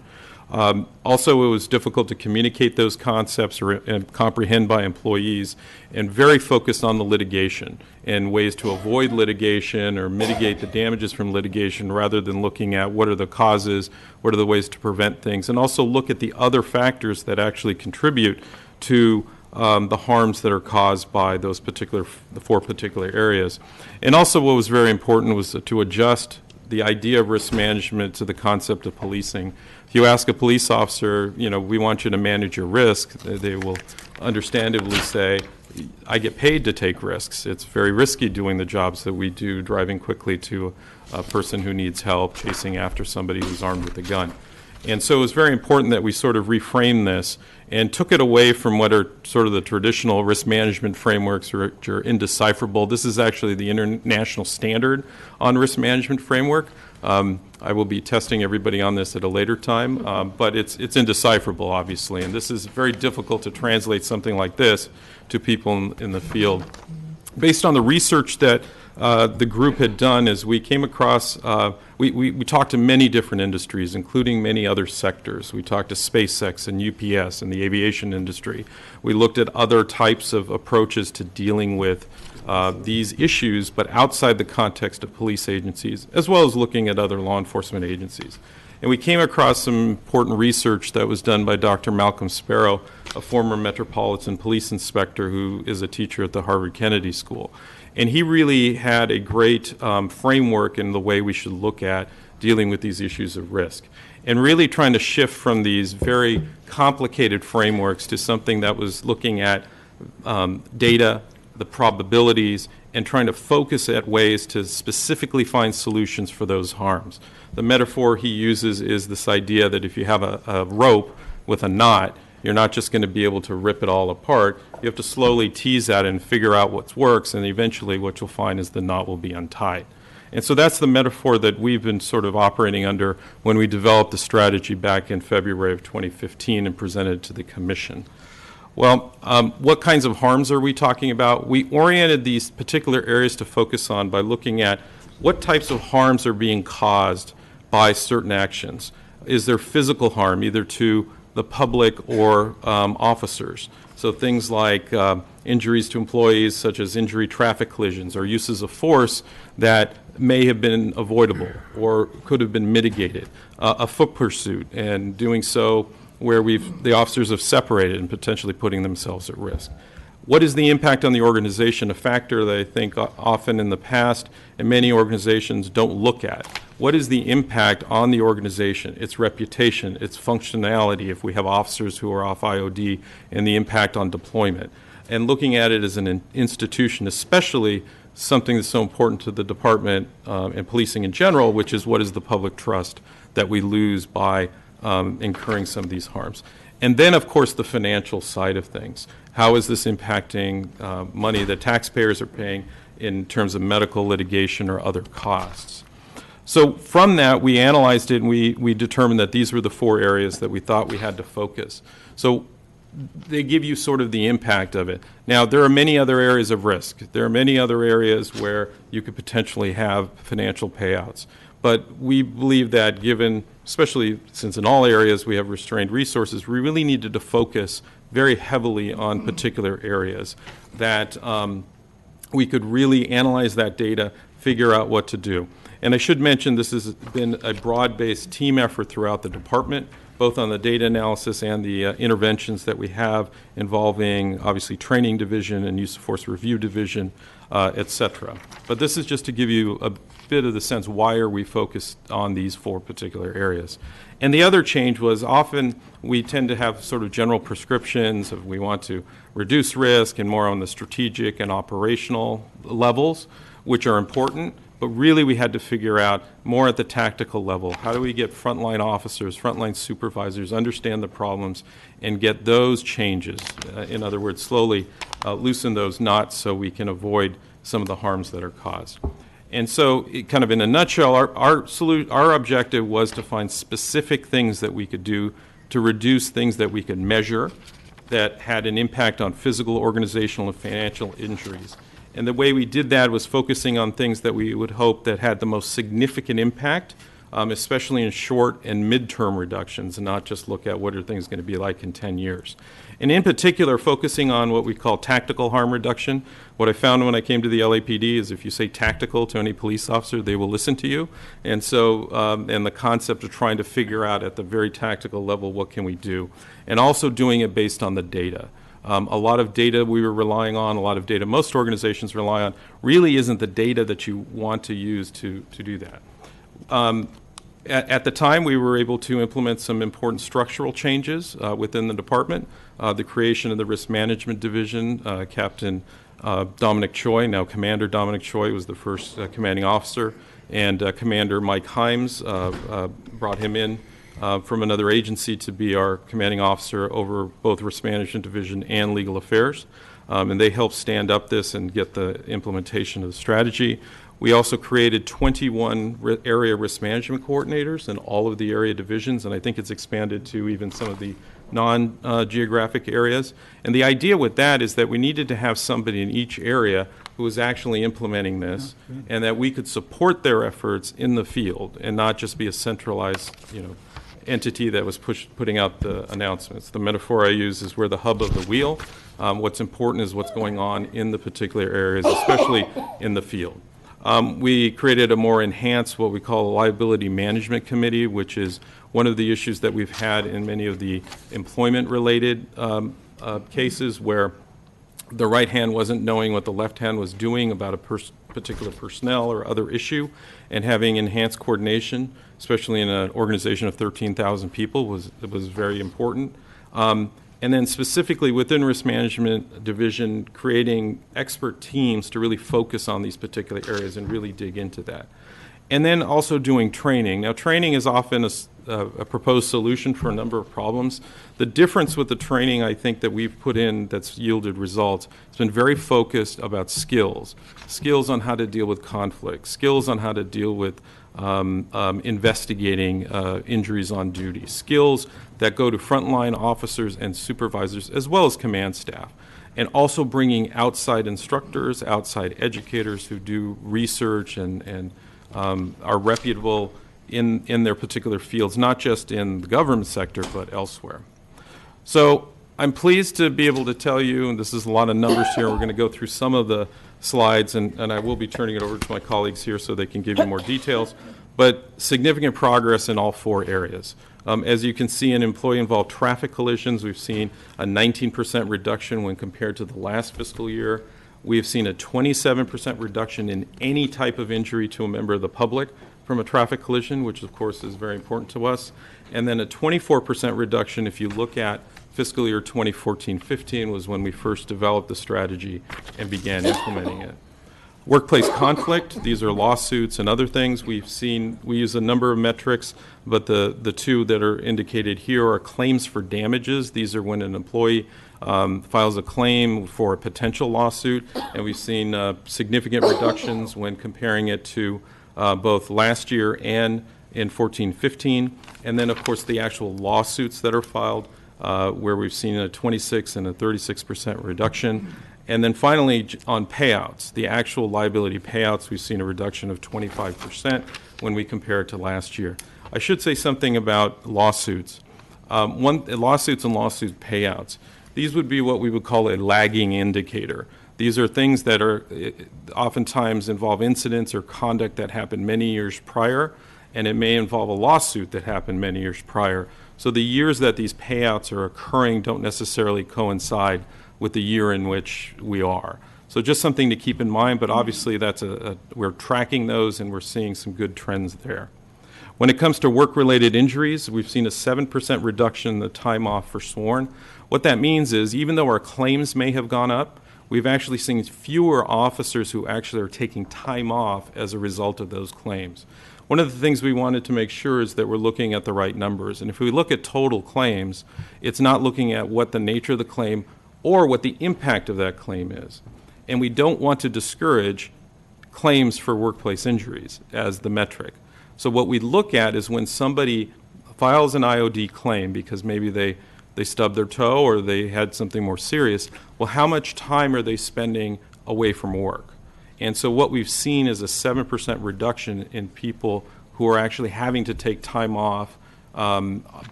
Also, it was difficult to communicate those concepts and comprehend by employees, and very focused on the litigation and ways to avoid litigation or mitigate the damages from litigation, rather than looking at what are the causes, what are the ways to prevent things, and also look at the other factors that actually contribute to the harms that are caused by the 4 particular areas. And also, what was very important was to adjust the idea of risk management to the concept of policing. If you ask a police officer, we want you to manage your risk, they will understandably say, I get paid to take risks. It's very risky doing the jobs that we do, driving quickly to a person who needs help, chasing after somebody who's armed with a gun. And so it was very important that we sort of reframe this and took it away from what are sort of the traditional risk management frameworks, which are indecipherable. This is actually the international standard on risk management framework. I will be testing everybody on this at a later time, but it's indecipherable, obviously, and this is very difficult to translate something like this to people in the field. Based on the research that the group had done, is we came across, we talked to many different industries, including many other sectors. We talked to SpaceX and UPS and the aviation industry. We looked at other types of approaches to dealing with these issues, but outside the context of police agencies, as well as looking at other law enforcement agencies. And we came across some important research that was done by Dr. Malcolm Sparrow, a former Metropolitan Police Inspector who is a teacher at the Harvard Kennedy School. And he really had a great framework in the way we should look at dealing with these issues of risk, and really trying to shift from these very complicated frameworks to something that was looking at data, the probabilities, and trying to focus at ways to specifically find solutions for those harms. The metaphor he uses is this idea that if you have a rope with a knot, you're not just going to be able to rip it all apart. You have to slowly tease that and figure out what works, and eventually what you'll find is the knot will be untied. And so that's the metaphor that we've been sort of operating under when we developed the strategy back in February of 2015 and presented it to the Commission. Well, what kinds of harms are we talking about? We oriented these particular areas to focus on by looking at what types of harms are being caused by certain actions. Is there physical harm, either to the public or officers? So things like injuries to employees, such as injury traffic collisions or uses of force that may have been avoidable or could have been mitigated. A foot pursuit, and doing so where the officers have separated and potentially putting themselves at risk. What is the impact on the organization? A factor that I think often in the past and many organizations don't look at. What is the impact on the organization, its reputation, its functionality if we have officers who are off IOD, and the impact on deployment? And looking at it as an institution, especially something that's so important to the department and policing in general, which is what is the public trust that we lose by incurring some of these harms. And then, of course, the financial side of things. How is this impacting money that taxpayers are paying in terms of medical litigation or other costs? So from that, we analyzed it, and we determined that these were the 4 areas that we thought we had to focus. So they give you sort of the impact of it. Now, there are many other areas of risk. There are many other areas where you could potentially have financial payouts. But we believe that given, especially since in all areas we have restrained resources, we really needed to focus very heavily on particular areas that we could really analyze that data, figure out what to do. And I should mention this has been a broad-based team effort throughout the department, both on the data analysis and the interventions that we have involving, obviously, training division and use of force review division, et cetera. But this is just to give you a bit of the sense why are we focused on these 4 particular areas. And the other change was often we tend to have sort of general prescriptions of we want to reduce risk and more on the strategic and operational levels, which are important. But really we had to figure out more at the tactical level. How do we get frontline officers, frontline supervisors, understand the problems and get those changes? In other words, slowly loosen those knots so we can avoid some of the harms that are caused. And so, kind of in a nutshell, our objective was to find specific things that we could do to reduce things that we could measure that had an impact on physical, organizational, and financial injuries. And the way we did that was focusing on things that we would hope that had the most significant impact, especially in short and midterm reductions, and not just look at what are things going to be like in 10 years. And in particular, focusing on what we call tactical harm reduction. What I found when I came to the LAPD is if you say tactical to any police officer, they will listen to you. And so, and the concept of trying to figure out at the very tactical level, what can we do? And also doing it based on the data. A lot of data we were relying on, a lot of data most organizations rely on, really isn't the data that you want to use to do that. At the time, we were able to implement some important structural changes within the department. The creation of the Risk Management Division, Captain Dominic Choi, now Commander Dominic Choi, was the first commanding officer, and Commander Mike Himes brought him in from another agency to be our commanding officer over both Risk Management Division and Legal Affairs. And they helped stand up this and get the implementation of the strategy. We also created 21 area risk management coordinators in all of the area divisions, and I think it's expanded to even some of the non-geographic areas. And the idea with that is that we needed to have somebody in each area who was actually implementing this, and that we could support their efforts in the field and not just be a centralized, entity that was putting out the announcements. The metaphor I use is we're the hub of the wheel. What's important is what's going on in the particular areas, especially in the field. We created a more enhanced, what we call a liability management committee, which is one of the issues that we've had in many of the employment-related cases where the right hand wasn't knowing what the left hand was doing about a particular personnel or other issue, and having enhanced coordination, especially in an organization of 13,000 people, was very important. And then specifically within Risk Management Division, creating expert teams to really focus on these particular areas and really dig into that. And then also doing training. Now, training is often a proposed solution for a number of problems. The difference with the training, I think, that we've put in that's yielded results, has been very focused about skills. Skills on how to deal with conflict, skills on how to deal with investigating injuries on duty, skills that go to frontline officers and supervisors as well as command staff, and also bringing outside instructors, outside educators who do research and are reputable in their particular fields, not just in the government sector, but elsewhere. So I'm pleased to be able to tell you, and this is a lot of numbers here, we're going to go through some of the slides, and I will be turning it over to my colleagues here so they can give you more details, but significant progress in all 4 areas. As you can see in employee-involved traffic collisions, we've seen a 19% reduction when compared to the last fiscal year. We've seen a 27% reduction in any type of injury to a member of the public from a traffic collision, which of course is very important to us. And then a 24% reduction if you look at fiscal year 2014-15 was when we first developed the strategy and began implementing it. Workplace conflict, these are lawsuits and other things. We use a number of metrics, but the 2 that are indicated here are claims for damages. These are when an employee files a claim for a potential lawsuit, and we've seen significant reductions when comparing it to both last year and in 14-15. And then, of course, the actual lawsuits that are filed, where we've seen a 26 and a 36% reduction. And then finally, on payouts, the actual liability payouts, we've seen a reduction of 25% when we compare it to last year. I should say something about lawsuits. Lawsuits and lawsuit payouts. These would be what we would call a lagging indicator. These are things that are oftentimes involve incidents or conduct that happened many years prior, and it may involve a lawsuit that happened many years prior. So the years that these payouts are occurring don't necessarily coincide with the year in which we are. So just something to keep in mind, but obviously that's we're tracking those and we're seeing some good trends there. When it comes to work-related injuries, we've seen a 7% reduction in the time off for sworn. What that means is even though our claims may have gone up, we've actually seen fewer officers who actually are taking time off as a result of those claims. One of the things we wanted to make sure is that we're looking at the right numbers. And if we look at total claims, it's not looking at what the nature of the claim or what the impact of that claim is. And we don't want to discourage claims for workplace injuries as the metric. So what we look at is when somebody files an IOD claim because maybe they stubbed their toe or they had something more serious, well, how much time are they spending away from work? And so what we've seen is a 7% reduction in people who are actually having to take time off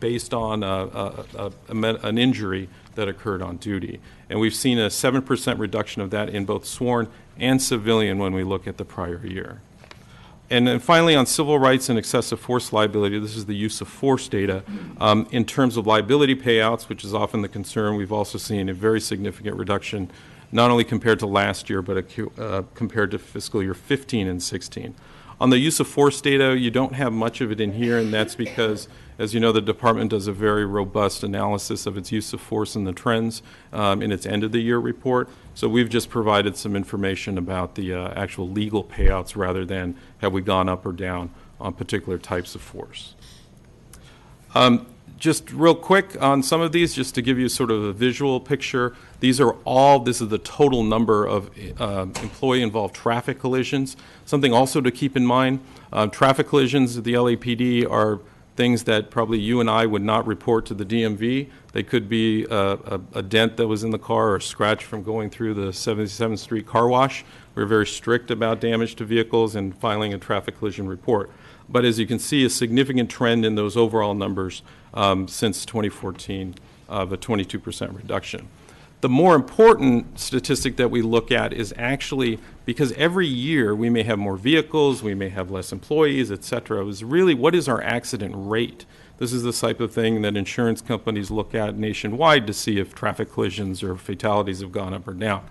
based on an injury that occurred on duty. And we've seen a 7% reduction of that in both sworn and civilian when we look at the prior year. And then finally, on civil rights and excessive force liability, this is the use of force data. In terms of liability payouts, which is often the concern, we've also seen a very significant reduction, not only compared to last year, but compared to fiscal year 15 and 16. On the use of force data, you don't have much of it in here, and that's because, as you know, the department does a very robust analysis of its use of force and the trends in its end-of-the-year report. So we've just provided some information about the actual legal payouts rather than have we gone up or down on particular types of force. Just real quick on some of these, just to give you sort of a visual picture, this is the total number of employee-involved traffic collisions. Something also to keep in mind, traffic collisions at the LAPD are things that probably you and I would not report to the DMV. They could be a dent that was in the car or a scratch from going through the 77th Street car wash. We're very strict about damage to vehicles and filing a traffic collision report. But as you can see, a significant trend in those overall numbers since 2014 of a 22% reduction. The more important statistic that we look at is actually, because every year we may have more vehicles, we may have less employees, et cetera, is really what is our accident rate? This is the type of thing that insurance companies look at nationwide to see if traffic collisions or fatalities have gone up or down.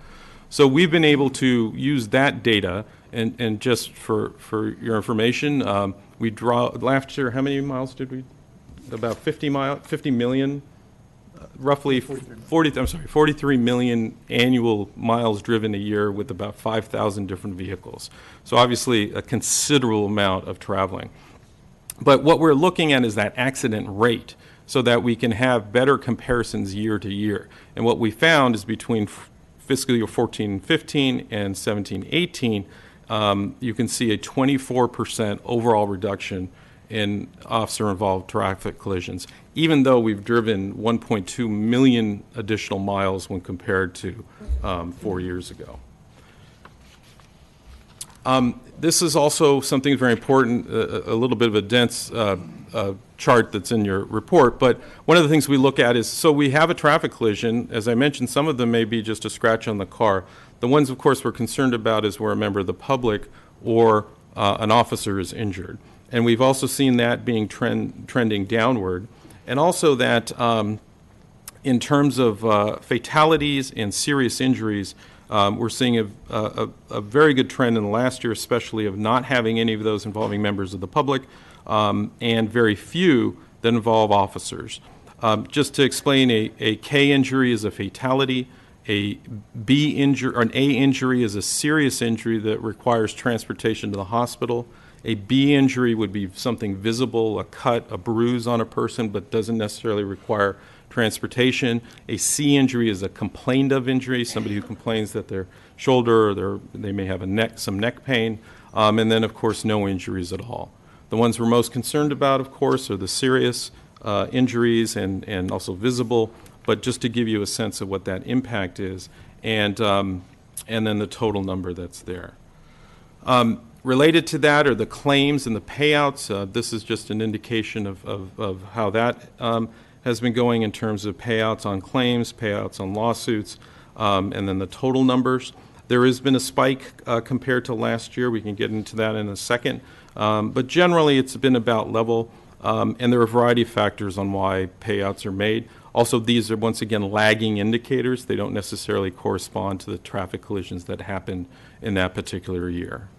So we've been able to use that data, and just for your information, we draw, last year, how many miles did we? About 50 million roughly 43 million annual miles driven a year with about 5,000 different vehicles. So obviously a considerable amount of traveling. But what we're looking at is that accident rate so that we can have better comparisons year to year. And what we found is between fiscal year 14-15 and 17-18, you can see a 24% overall reduction in officer-involved traffic collisions, even though we've driven 1.2 million additional miles when compared to 4 years ago. This is also something very important, a little bit of a dense chart that's in your report, but one of the things we look at is, so we have a traffic collision. As I mentioned, some of them may be just a scratch on the car. The ones, of course, we're concerned about is where a member of the public or an officer is injured. And we've also seen that being trending downward. And also that in terms of fatalities and serious injuries, we're seeing a very good trend in the last year, especially of not having any of those involving members of the public, and very few that involve officers. Just to explain, a K injury is a fatality. A B injury or an A injury is a serious injury that requires transportation to the hospital. A B injury would be something visible, a cut, a bruise on a person, but doesn't necessarily require transportation. A C injury is a complained of injury, somebody who complains that their shoulder or they may have some neck pain, and then of course no injuries at all. The ones we're most concerned about, of course, are the serious injuries and also visible, but just to give you a sense of what that impact is, and then the total number that's there. Related to that are the claims and the payouts. This is just an indication of how that has been going in terms of payouts on claims, payouts on lawsuits, and then the total numbers. There has been a spike compared to last year. We can get into that in a second. But generally, it's been about level, and there are a variety of factors on why payouts are made. Also, these are, once again, lagging indicators. They don't necessarily correspond to the traffic collisions that happened in that particular year.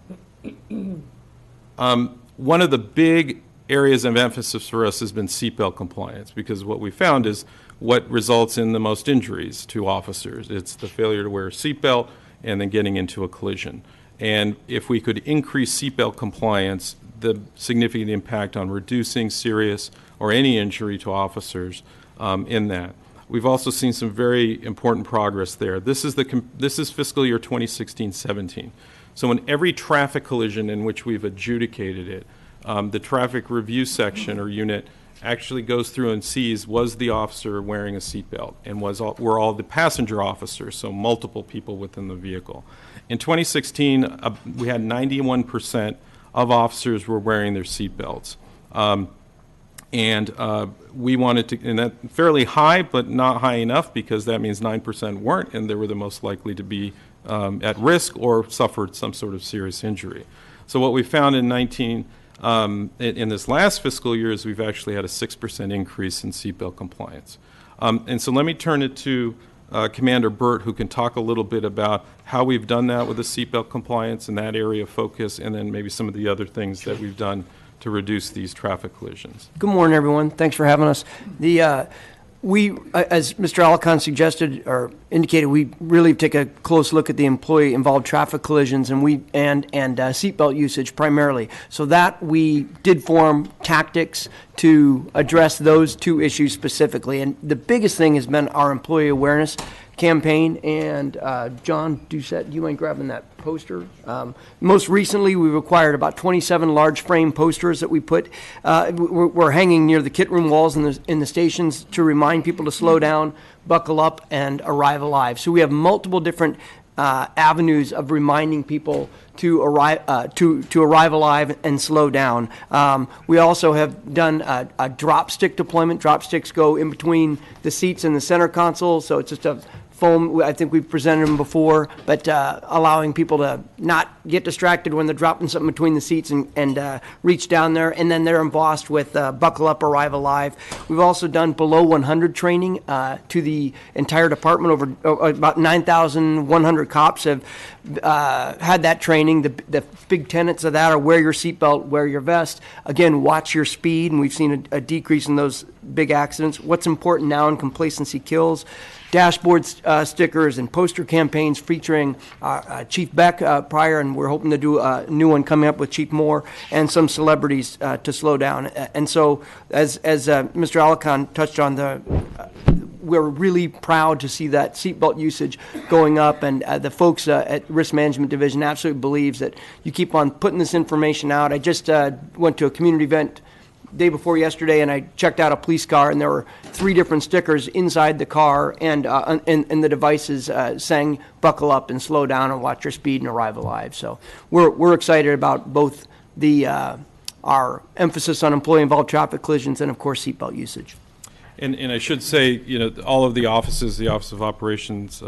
One of the big areas of emphasis for us has been seatbelt compliance, because what we found is what results in the most injuries to officers. It's the failure to wear a seatbelt and then getting into a collision. And if we could increase seatbelt compliance, the significant impact on reducing serious or any injury to officers in that. We've also seen some very important progress there. This is fiscal year 2016-17. So in every traffic collision in which we've adjudicated it, the traffic review section or unit actually goes through and sees, was the officer wearing a seatbelt, and were all the passenger officers, so multiple people within the vehicle. In 2016, we had 91% of officers were wearing their seatbelts. And we wanted to, and that fairly high, but not high enough, because that means 9% weren't, and they were the most likely to be at risk or suffered some sort of serious injury. So what we found in in this last fiscal year is we've actually had a 6% increase in seatbelt compliance. And so let me turn it to Commander Burt, who can talk a little bit about how we've done that with the seatbelt compliance and that area of focus, and then maybe some of the other things that we've done to reduce these traffic collisions. Good morning, everyone. Thanks for having us. We, as Mr. Alicon suggested or indicated, we really take a close look at the employee-involved traffic collisions and seatbelt usage primarily. So that we did form tactics to address those two issues specifically. And the biggest thing has been our employee awareness campaign. And John Doucette, do you mind grabbing that poster? Most recently, we required about 27 large frame posters that we put. We're hanging near the kit room walls in the stations to remind people to slow down, buckle up, and arrive alive. So we have multiple different avenues of reminding people to arrive alive and slow down. We also have done a drop stick deployment. Drop sticks go in between the seats and the center console, so it's just a foam. I think we've presented them before, but allowing people to not get distracted when they're dropping something between the seats and reach down there, and then they're embossed with buckle up, arrive alive. We've also done below 100 training to the entire department. Over about 9,100 cops have had that training. The big tenets of that are wear your seatbelt, wear your vest. Again, watch your speed, and we've seen a decrease in those big accidents. What's important now in Complacency Kills, dashboard stickers and poster campaigns featuring Chief Beck prior, and we're hoping to do a new one coming up with Chief Moore, and some celebrities to slow down. And so, as Mr. Alican touched on, we're really proud to see that seatbelt usage going up, and the folks at Risk Management Division absolutely believes that you keep on putting this information out. I just went to a community event day before yesterday, and I checked out a police car, and there were 3 different stickers inside the car and the devices saying "buckle up and slow down and watch your speed and arrive alive." So we're excited about both our emphasis on employee-involved traffic collisions and, of course, seatbelt usage. And I should say, all of the offices, the Office of Operations,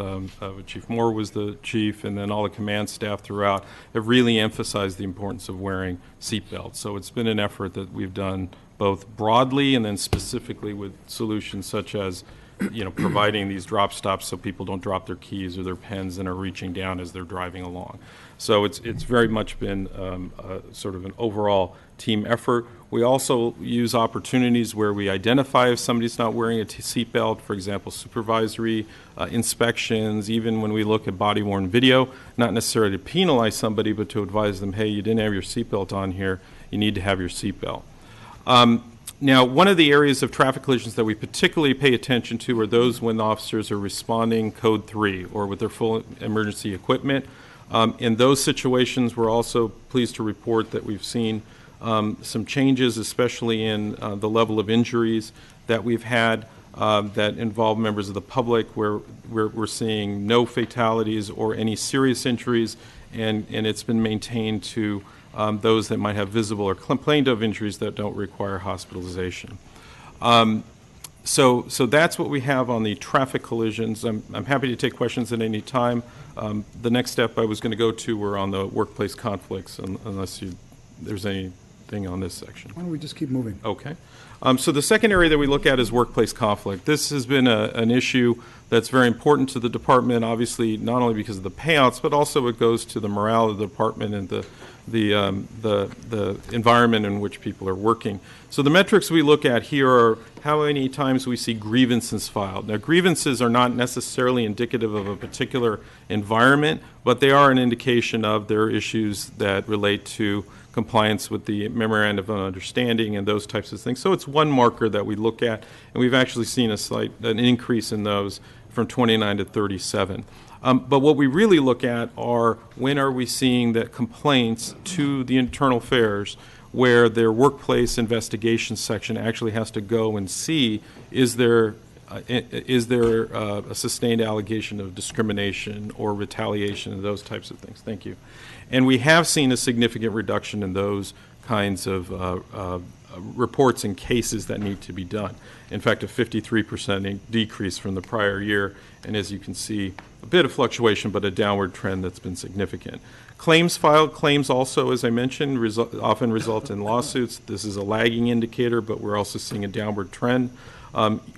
Chief Moore was the chief, and then all the command staff throughout have really emphasized the importance of wearing seatbelts. So it's been an effort that we've done both broadly and then specifically with solutions such as, providing these drop stops so people don't drop their keys or their pens and are reaching down as they're driving along. So it's very much been sort of an overall team effort. We also use opportunities where we identify if somebody's not wearing a seatbelt, for example, supervisory inspections, even when we look at body-worn video, not necessarily to penalize somebody, but to advise them, hey, you didn't have your seatbelt on here, you need to have your seatbelt. Now, one of the areas of traffic collisions that we particularly pay attention to are those when the officers are responding code 3 or with their full emergency equipment. In those situations, we're also pleased to report that we've seen some changes, especially in the level of injuries that we've had that involve members of the public, where we're seeing no fatalities or any serious injuries, and it's been maintained to those that might have visible or complained of injuries that don't require hospitalization. So that's what we have on the traffic collisions. I'm happy to take questions at any time. The next step I was going to go to were on the workplace conflicts, unless there's anything on this section. Why don't we just keep moving? Okay. So the second area that we look at is workplace conflict. This has been an issue that's very important to the department, obviously not only because of the payouts, but also it goes to the morale of the department and the environment in which people are working. So the metrics we look at here are how many times we see grievances filed. Now, grievances are not necessarily indicative of a particular environment, but they are an indication of their issues that relate to compliance with the memorandum of understanding and those types of things. So it's one marker that we look at, and we've actually seen an increase in those from 29 to 37. But what we really look at are when are we seeing that complaints to the internal affairs where their workplace investigation section actually has to go and see is there a sustained allegation of discrimination or retaliation and those types of things. Thank you. And we have seen a significant reduction in those kinds of reports and cases that need to be done. In fact, a 53% decrease from the prior year, and as you can see, a bit of fluctuation, but a downward trend that's been significant. Claims filed, claims also, as I mentioned, often result in lawsuits. This is a lagging indicator, but we're also seeing a downward trend.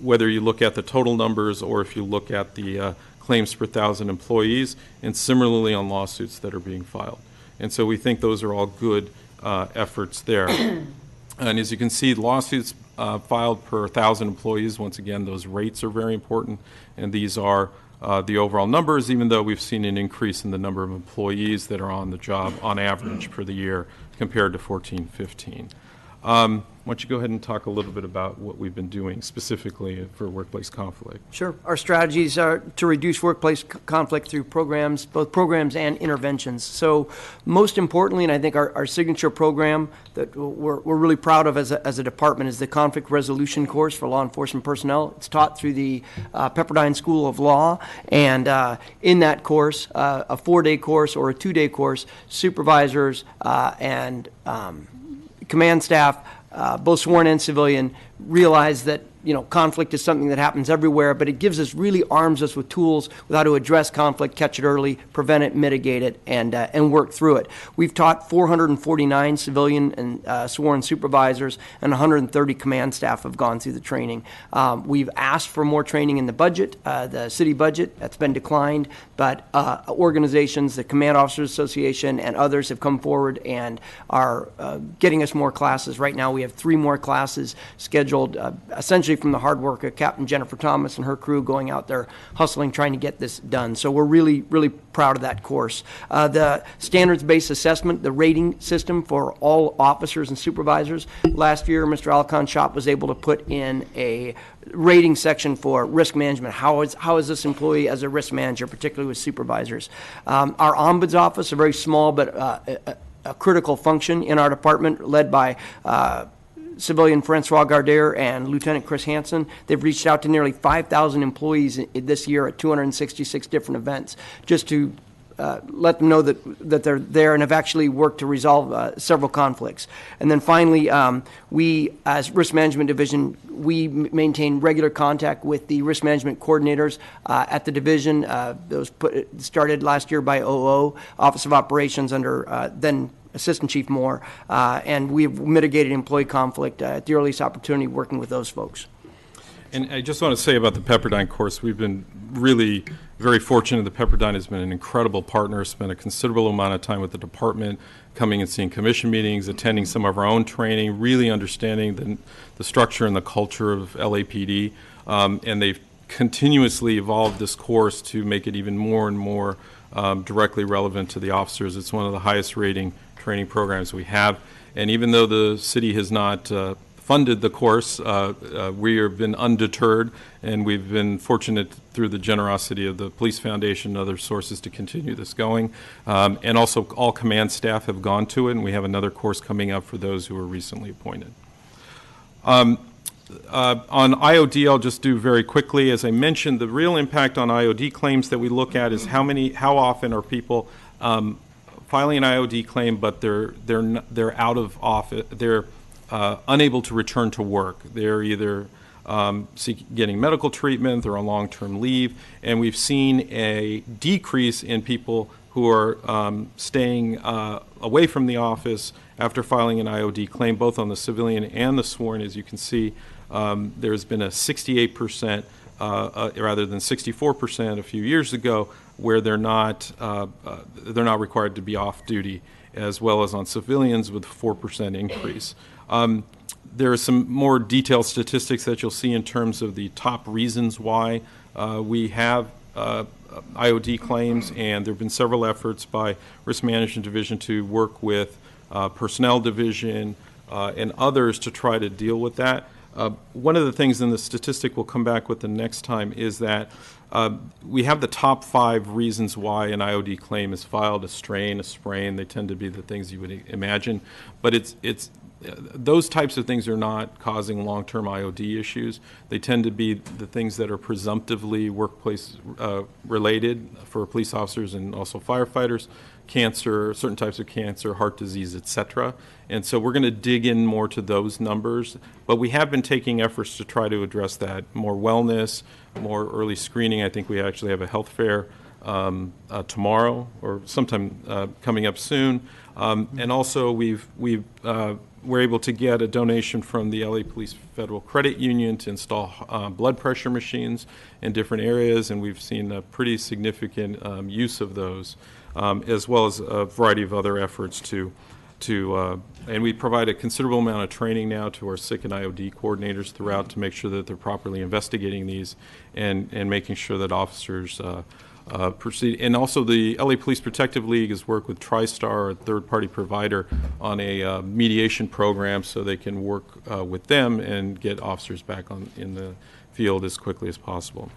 Whether you look at the total numbers or if you look at the claims per 1,000 employees, and similarly on lawsuits that are being filed. And so we think those are all good efforts there. And as you can see, lawsuits filed per 1,000 employees, once again, those rates are very important, and these are the overall numbers, even though we've seen an increase in the number of employees that are on the job on average for the year compared to 14-15. Why don't you go ahead and talk a little bit about what we've been doing specifically for workplace conflict? Sure. Our strategies are to reduce workplace conflict through programs, both programs and interventions. So most importantly, and I think our signature program that we're really proud of as a department is the conflict resolution course for law enforcement personnel. It's taught through the Pepperdine School of Law, and in that course, a 4-day course or a 2-day course, supervisors and command staff, both sworn and civilian, realize that conflict is something that happens everywhere, but it arms us with tools with how to address conflict, catch it early, prevent it, mitigate it, and work through it. We've taught 449 civilian and sworn supervisors, and 130 command staff have gone through the training. We've asked for more training in the budget, the city budget. That's been declined, but organizations, the Command Officers Association and others have come forward and are getting us more classes. Right now we have 3 more classes scheduled, essentially largely from the hard work of Captain Jennifer Thomas and her crew going out there hustling, trying to get this done. So we're really, really proud of that course. The standards-based assessment, the rating system for all officers and supervisors. Last year, Mr. Alicon's shop was able to put in a rating section for risk management. How is this employee as a risk manager, particularly with supervisors? Our ombuds office, a very small but a critical function in our department, led by civilian Francois Gardere and Lieutenant Chris Hansen. They've reached out to nearly 5,000 employees this year at 266 different events, just to let them know that they're there and have actually worked to resolve several conflicts. And then finally, we, as Risk Management Division, we maintain regular contact with the risk management coordinators at the division. Those started last year by OO, Office of Operations, under then Assistant Chief Moore, and we've mitigated employee conflict at the earliest opportunity working with those folks. And I just want to say about the Pepperdine course, we've been really very fortunate. The Pepperdine has been an incredible partner, spent a considerable amount of time with the department, coming and seeing commission meetings, attending some of our own training, really understanding the structure and the culture of LAPD. And they've continuously evolved this course to make it even more and more directly relevant to the officers. It's one of the highest rating training programs we have. And even though the city has not funded the course, we have been undeterred, and we've been fortunate through the generosity of the Police Foundation and other sources to continue this going. And also all command staff have gone to it, and we have another course coming up for those who were recently appointed. On IOD, I'll just do very quickly. As I mentioned, the real impact on IOD claims that we look at is how often are people filing an IOD claim, but they're out of office, they're unable to return to work. They're either getting medical treatment, they're on long-term leave, and we've seen a decrease in people who are staying away from the office after filing an IOD claim, both on the civilian and the sworn. As you can see, there's been a 68%, rather than 64% a few years ago, where they're not required to be off duty, as well as on civilians with 4% increase. There are some more detailed statistics that you'll see in terms of the top reasons why we have IOD claims, and there have been several efforts by Risk Management Division to work with Personnel Division and others to try to deal with that. One of the things in the statistic we'll come back with the next time is that we have the top 5 reasons why an IOD claim is filed: a strain, a sprain. They tend to be the things you would imagine, but those types of things are not causing long-term IOD issues. They tend to be the things that are presumptively workplace related for police officers and also firefighters: cancer, certain types of cancer, heart disease, etc. And so we're going to dig in more to those numbers, but we have been taking efforts to try to address that. More wellness, more early screening. I think we actually have a health fair tomorrow or sometime coming up soon. And also we're able to get a donation from the LA Police Federal Credit Union to install blood pressure machines in different areas, and we've seen a pretty significant use of those, as well as a variety of other efforts and we provide a considerable amount of training now to our SIC and IOD coordinators throughout to make sure that they're properly investigating these and making sure that officers proceed. And also the LA Police Protective League has worked with TriStar, a third-party provider, on a mediation program so they can work with them and get officers back in the field as quickly as possible.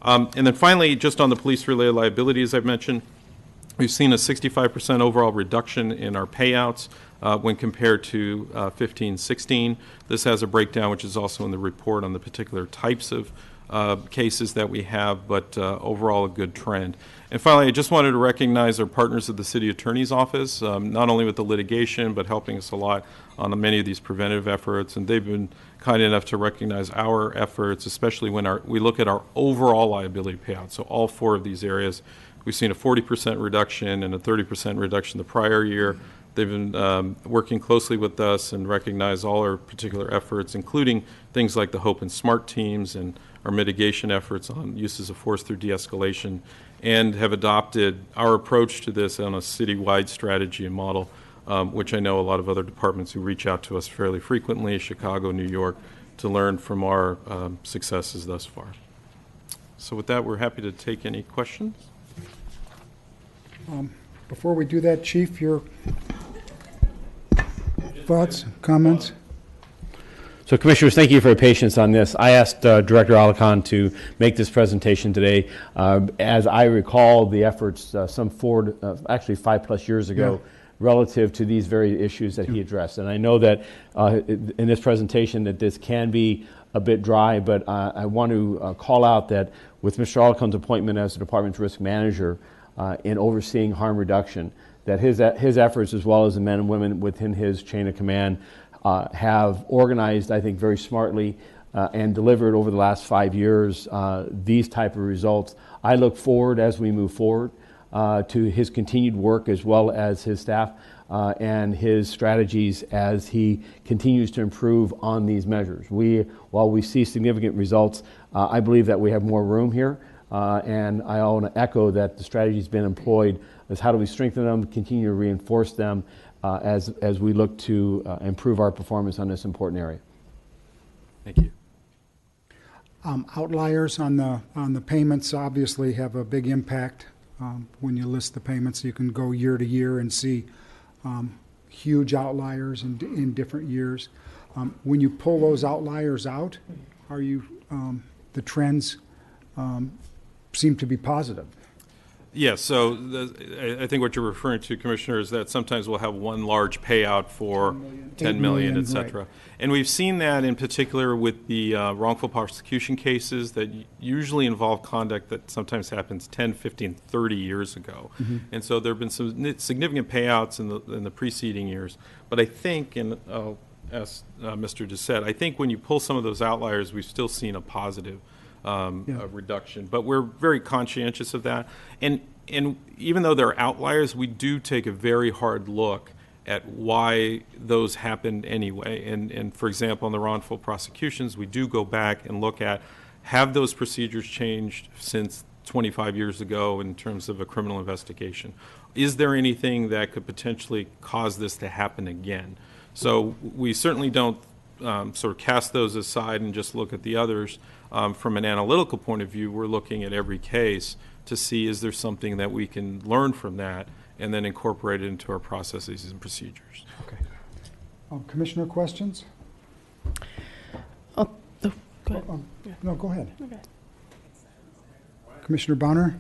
And then finally, just on the police-related liability, as I've mentioned, we've seen a 65% overall reduction in our payouts when compared to 15-16. This has a breakdown, which is also in the report, on the particular types of cases that we have, but overall a good trend. And finally, I just wanted to recognize our partners at the City Attorney's Office, not only with the litigation, but helping us a lot on many of these preventive efforts. And they've been kind enough to recognize our efforts, especially when we look at our overall liability payout. So all 4 of these areas, we've seen a 40% reduction and a 30% reduction the prior year. They've been working closely with us and recognize all our particular efforts, including things like the HOPE and SMART teams and our mitigation efforts on uses of force through de-escalation, and have adopted our approach to this on a citywide strategy and model, which I know a lot of other departments who reach out to us fairly frequently, Chicago, New York, to learn from our successes thus far. So with that, we're happy to take any questions. Before we do that, Chief, your thoughts, comments? So, Commissioners, thank you for your patience on this. I asked Director Alican to make this presentation today. As I recall the efforts actually 5+ years ago, relative to these very issues that he addressed. And I know that in this presentation that this can be a bit dry, but I want to call out that with Mr. Alican's appointment as the Department's risk manager in overseeing harm reduction, that his efforts, as well as the men and women within his chain of command, have organized, I think, very smartly and delivered over the last 5 years these type of results. I look forward as we move forward to his continued work, as well as his staff and his strategies as he continues to improve on these measures. While we see significant results, I believe that we have more room here, and I want to echo that the strategy has been employed is how do we strengthen them, continue to reinforce them, as we look to improve our performance on this important area. Thank you. Outliers on the payments obviously have a big impact. When you list the payments, you can go year to year and see huge outliers in different years. When you pull those outliers out, the trends seem to be positive. Yes, so I think what you're referring to, Commissioner, is that sometimes we'll have one large payout for 10 million, et cetera. Right. And we've seen that in particular with the wrongful prosecution cases that usually involve conduct that sometimes happens 10, 15, 30 years ago. Mm-hmm. And so there have been some significant payouts in the preceding years. But I think, and I'll ask Mr. Doucette, I think when you pull some of those outliers, we've still seen a positive reduction, but we're very conscientious of that. And even though they're outliers, we do take a very hard look at why those happened anyway. And for example, in the wrongful prosecutions, we do go back and look at, have those procedures changed since 25 years ago in terms of a criminal investigation? Is there anything that could potentially cause this to happen again? So we certainly don't sort of cast those aside and just look at the others. From an analytical point of view, we're looking at every case to see is there something that we can learn from that and then incorporate it into our processes and procedures. Okay. Commissioner, questions? Go ahead. No, go ahead. Okay. Commissioner Bonner?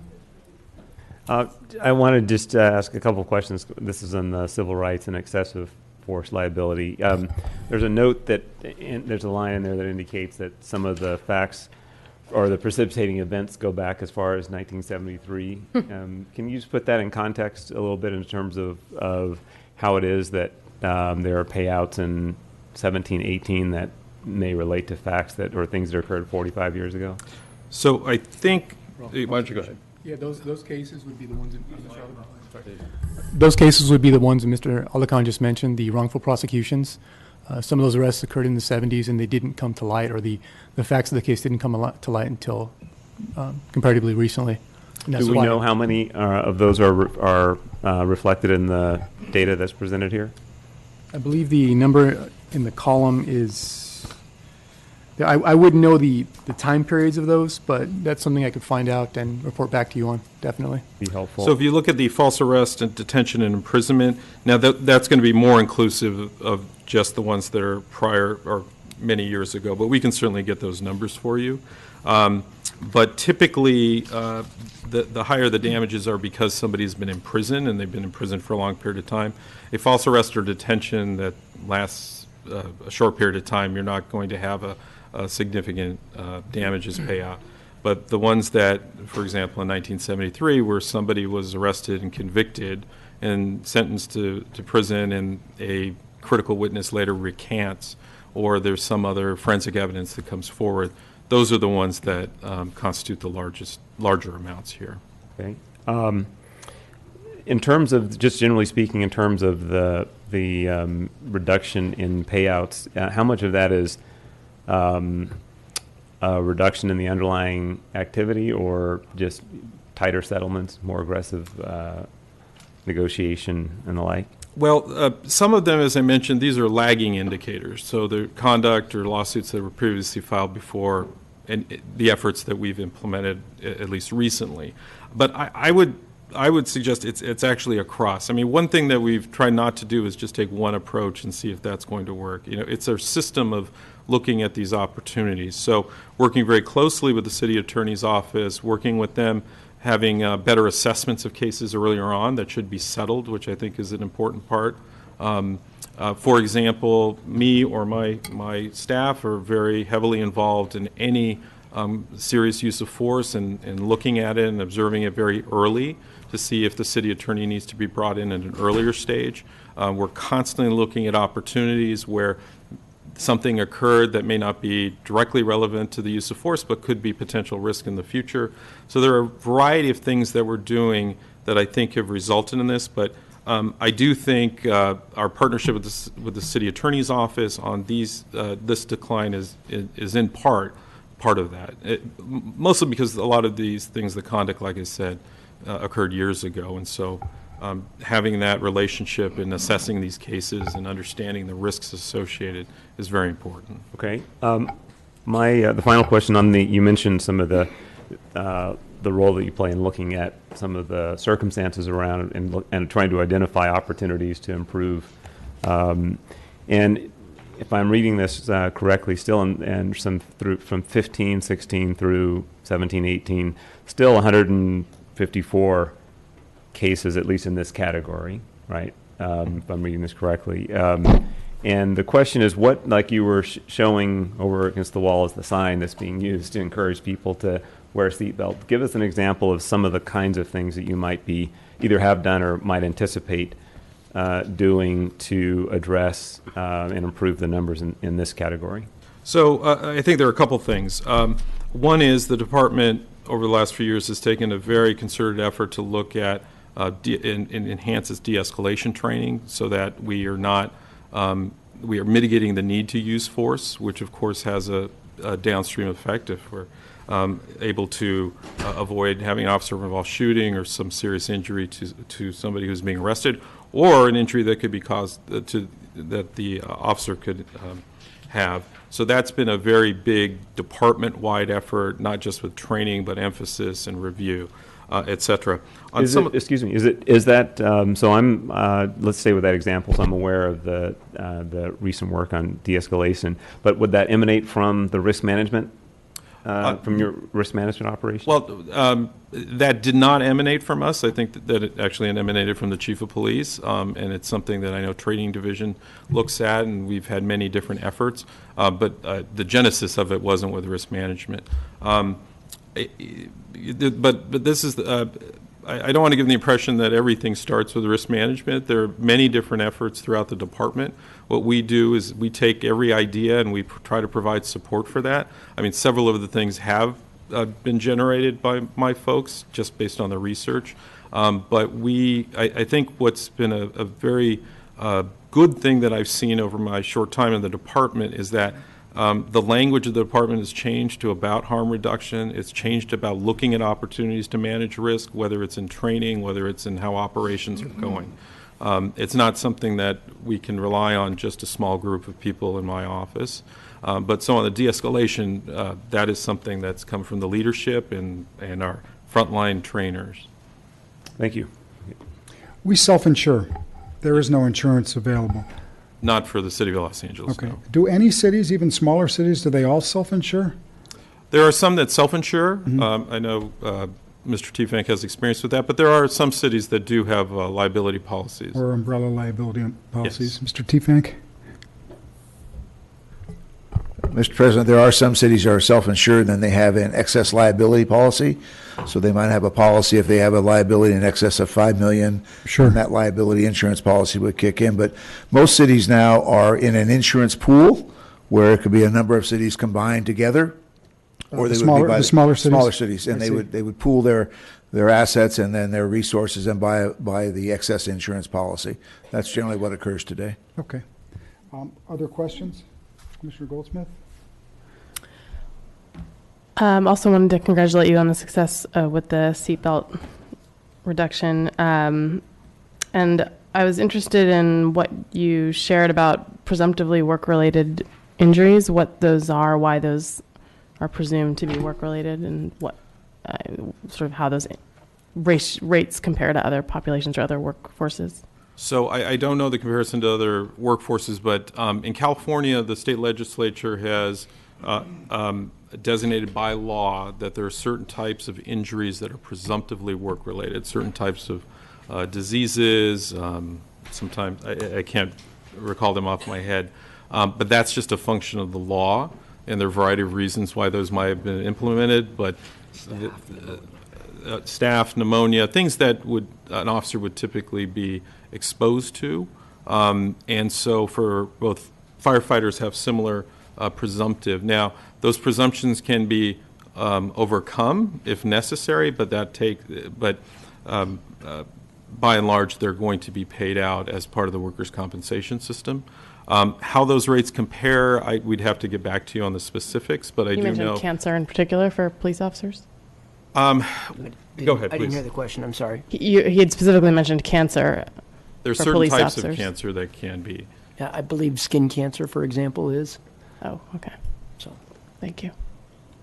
I want to just ask a couple of questions. This is on civil rights and excessive force liability. There's a note that there's a line in there that indicates that some of the facts or the precipitating events go back as far as 1973. Can you just put that in context a little bit in terms of how it is that there are payouts in 17, 18 that may relate to facts that or things that occurred 45 years ago? So I think, why don't you go ahead? Yeah, those cases would be the ones that those cases would be the ones that Mr. Alican just mentioned, the wrongful prosecutions. Some of those arrests occurred in the 70s and they didn't come to light, or the facts of the case didn't come to light until comparatively recently. Do we know how many of those are reflected in the data that's presented here? I believe the number in the column is, I wouldn't know the time periods of those, but that's something I could find out and report back to you on, definitely. Be helpful. So if you look at the false arrest and detention and imprisonment, now that's going to be more inclusive of just the ones that are prior or many years ago, but we can certainly get those numbers for you. But typically, the higher the damages are because somebody's been in prison and they've been in prison for a long period of time. A false arrest or detention that lasts a short period of time, you're not going to have a significant damages payout. But the ones that, for example, in 1973, where somebody was arrested and convicted and sentenced to prison and a critical witness later recants, or there's some other forensic evidence that comes forward, those are the ones that constitute the larger amounts here. Okay. In terms of, just generally speaking, in terms of the reduction in payouts, how much of that is a reduction in the underlying activity or just tighter settlements, more aggressive negotiation and the like? Well, some of them, as I mentioned, these are lagging indicators. So the conduct or lawsuits that were previously filed before and the efforts that we've implemented, at least recently. But I would suggest it's actually across. I mean, one thing that we've tried not to do is just take one approach and see if that's going to work. You know, it's a system of looking at these opportunities. So working very closely with the city attorney's office, working with them, having better assessments of cases earlier on that should be settled, which I think is an important part. For example, me or my staff are very heavily involved in any serious use of force and looking at it and observing it very early to see if the city attorney needs to be brought in at an earlier stage. We're constantly looking at opportunities where something occurred that may not be directly relevant to the use of force but could be potential risk in the future. So there are a variety of things that we're doing that I think have resulted in this, but I do think our partnership with the city attorney's office on this decline is in part of that. Mostly because a lot of these things, the conduct, like I said, occurred years ago, and so having that relationship and assessing these cases and understanding the risks associated is very important. Okay. The final question on you mentioned some of the role that you play in looking at some of the circumstances around and trying to identify opportunities to improve. And if I'm reading this correctly, still and from 15, 16 through 17, 18, still 154 cases, at least in this category, right? If I'm reading this correctly. And the question is, what, like you were showing over against the wall as the sign that's being used to encourage people to wear a seatbelt. Give us an example of some of the kinds of things that you might be either have done or might anticipate doing to address and improve the numbers in this category. So I think there are a couple things. One is the department over the last few years has taken a very concerted effort to look at and enhance its de-escalation training so that we are not we are mitigating the need to use force, which of course has a downstream effect if we're able to avoid having an officer-involved shooting or some serious injury to somebody who's being arrested, or an injury that could be caused that the officer could have. So that's been a very big department-wide effort, not just with training, but emphasis and review, et cetera. Excuse me, is that, so I'm, let's stay with that example, so I'm aware of the recent work on de-escalation, but would that emanate from the risk management, from your risk management operation? Well, that did not emanate from us. I think that it actually emanated from the chief of police, and it's something that I know Training Division looks at, and we've had many different efforts, but the genesis of it wasn't with risk management. But this is, I don't want to give the impression that everything starts with risk management. There are many different efforts throughout the department. What we do is we take every idea and we try to provide support for that. I mean, several of the things have been generated by my folks just based on the research. But I think what's been a very good thing that I've seen over my short time in the department is that the language of the department has changed to about harm reduction. It's changed about looking at opportunities to manage risk, whether it's in training, whether it's in how operations are going. It's not something that we can rely on just a small group of people in my office. But so on the de-escalation, that is something that's come from the leadership and our frontline trainers. Thank you. We self-insure. There is no insurance available. Not for the city of Los Angeles. Okay. No. Do any cities, even smaller cities, do they all self-insure? There are some that self-insure. I know Mr. Tiefank has experience with that, but there are some cities that do have liability policies. Or umbrella liability policies. Yes. Mr. Tiefank? Mr. President, there are some cities that are self-insured, and they have an excess liability policy. So they might have a policy if they have a liability in excess of $5 million, Sure. and that liability insurance policy would kick in. But most cities now are in an insurance pool where it could be a number of cities combined together. Or The they smaller- would be by the smaller cities? Smaller cities, and I see. they would pool their assets and then their resources and buy the excess insurance policy. That's generally what occurs today. Okay. Other questions? Commissioner Goldsmith? Also wanted to congratulate you on the success with the seatbelt reduction. And I was interested in what you shared about presumptively work-related injuries, what those are, why those are presumed to be work-related, and what sort of how those rates compare to other populations or other workforces. So I don't know the comparison to other workforces, but in California, the state legislature has designated by law that there are certain types of injuries that are presumptively work-related, certain types of diseases. Sometimes I can't recall them off my head, but that's just a function of the law, and there are a variety of reasons why those might have been implemented. But staph, pneumonia, things that an officer would typically be exposed to, and so for both firefighters have similar presumptive. Now, those presumptions can be overcome if necessary, but by and large, they're going to be paid out as part of the workers' compensation system. How those rates compare, we'd have to get back to you on the specifics, but I do know. You mentioned cancer in particular for police officers? Go ahead, please. I didn't hear the question, I'm sorry. He had specifically mentioned cancer. There's for certain police types officers. of cancer that can be. Yeah, I believe skin cancer, for example, is. Oh, okay. So, thank you.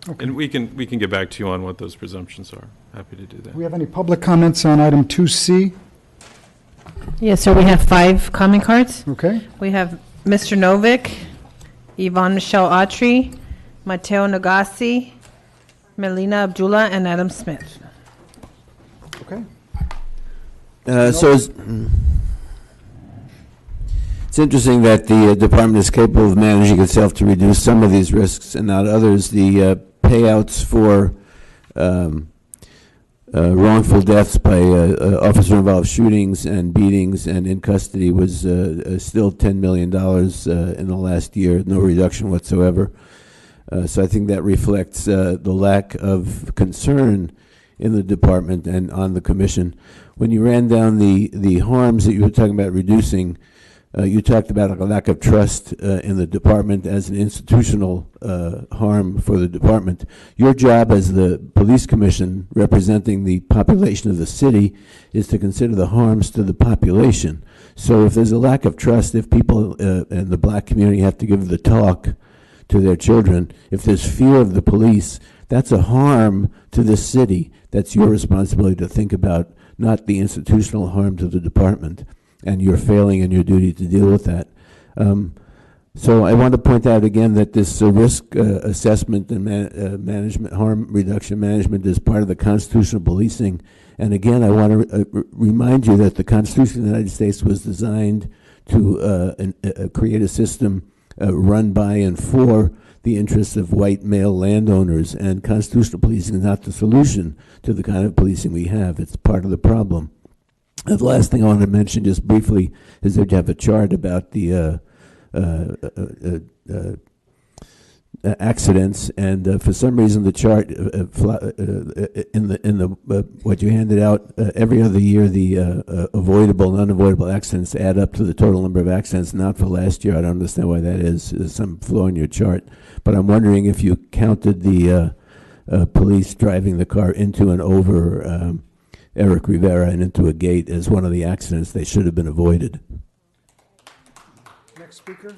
Okay. And we can get back to you on what those presumptions are. Happy to do that. Do we have any public comments on item 2C? Yes, sir, we have 5 comment cards. Okay. We have Mr. Novick, Yvonne Michelle Autry, Mateo Nagasi, Melina Abdullah, and Adam Smith. Okay. So it's interesting that the department is capable of managing itself to reduce some of these risks and not others. The payouts for wrongful deaths by officer-involved shootings and beatings and in custody was still $10 million in the last year, no reduction whatsoever. So I think that reflects the lack of concern in the department and on the commission. When you ran down the harms that you were talking about reducing, you talked about a lack of trust in the department as an institutional harm for the department. Your job as the police commission representing the population of the city is to consider the harms to the population. So if there's a lack of trust, if people in the black community have to give the talk to their children, if there's fear of the police, that's a harm to the city. That's your responsibility to think about, not the institutional harm to the department. And you're failing in your duty to deal with that. So I want to point out again that this risk assessment and management, harm reduction management is part of the constitutional policing. And again, I want to remind you that the Constitution of the United States was designed to create a system run by and for the interests of white male landowners, and constitutional policing is not the solution to the kind of policing we have. It's part of the problem. The last thing I want to mention just briefly is that you have a chart about the accidents, and for some reason the chart in the what you handed out every other year, the avoidable and unavoidable accidents add up to the total number of accidents. Not for last year. I don't understand why that is. There's some flaw in your chart, but I'm wondering if you counted the police driving the car into and over Eric Rivera and into a gate as one of the accidents they should have been avoided. Next speaker.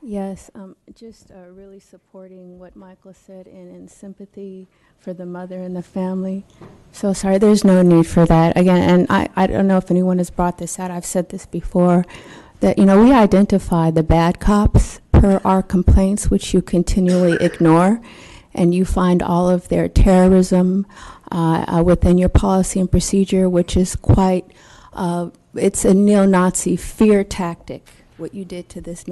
Yes, just really supporting what Michael said and in sympathy for the mother and the family. So sorry, there's no need for that. Again, and I don't know if anyone has brought this out. I've said this before, that, we identify the bad cops per our complaints, which you continually ignore, and you find all of their terrorism within your policy and procedure, which is quite, it's a neo-Nazi fear tactic, what you did to this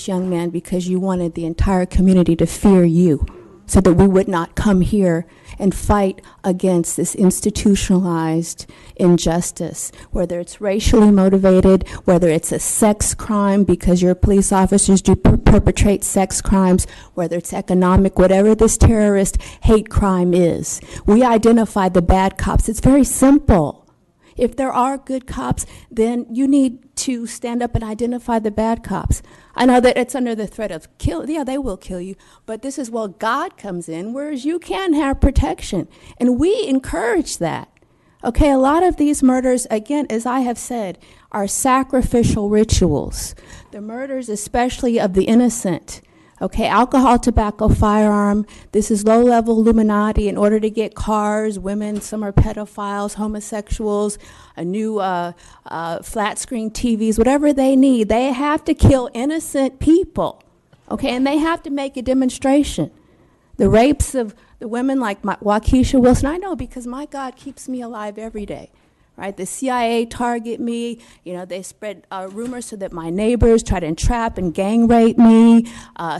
young man, because you wanted the entire community to fear you so that we would not come here and fight against this institutionalized injustice, whether it's racially motivated, whether it's a sex crime because your police officers do perpetrate sex crimes, whether it's economic, whatever this terrorist hate crime is. We identify the bad cops. It's very simple. If there are good cops, then you need to stand up and identify the bad cops. I know that it's under the threat of kill. Yeah, they will kill you. But this is where God comes in, whereas you can have protection. And we encourage that. Okay, a lot of these murders, again, as I have said, are sacrificial rituals. The murders, especially of the innocent. Okay, alcohol, tobacco, firearm. This is low-level Illuminati in order to get cars, women, some are pedophiles, homosexuals, a new flat-screen TVs, whatever they need. They have to kill innocent people, okay, and they have to make a demonstration. The rapes of the women like Waukesha Wilson, I know because my God keeps me alive every day. Right, the CIA target me, you know, they spread rumors so that my neighbors try to entrap and gang rape me,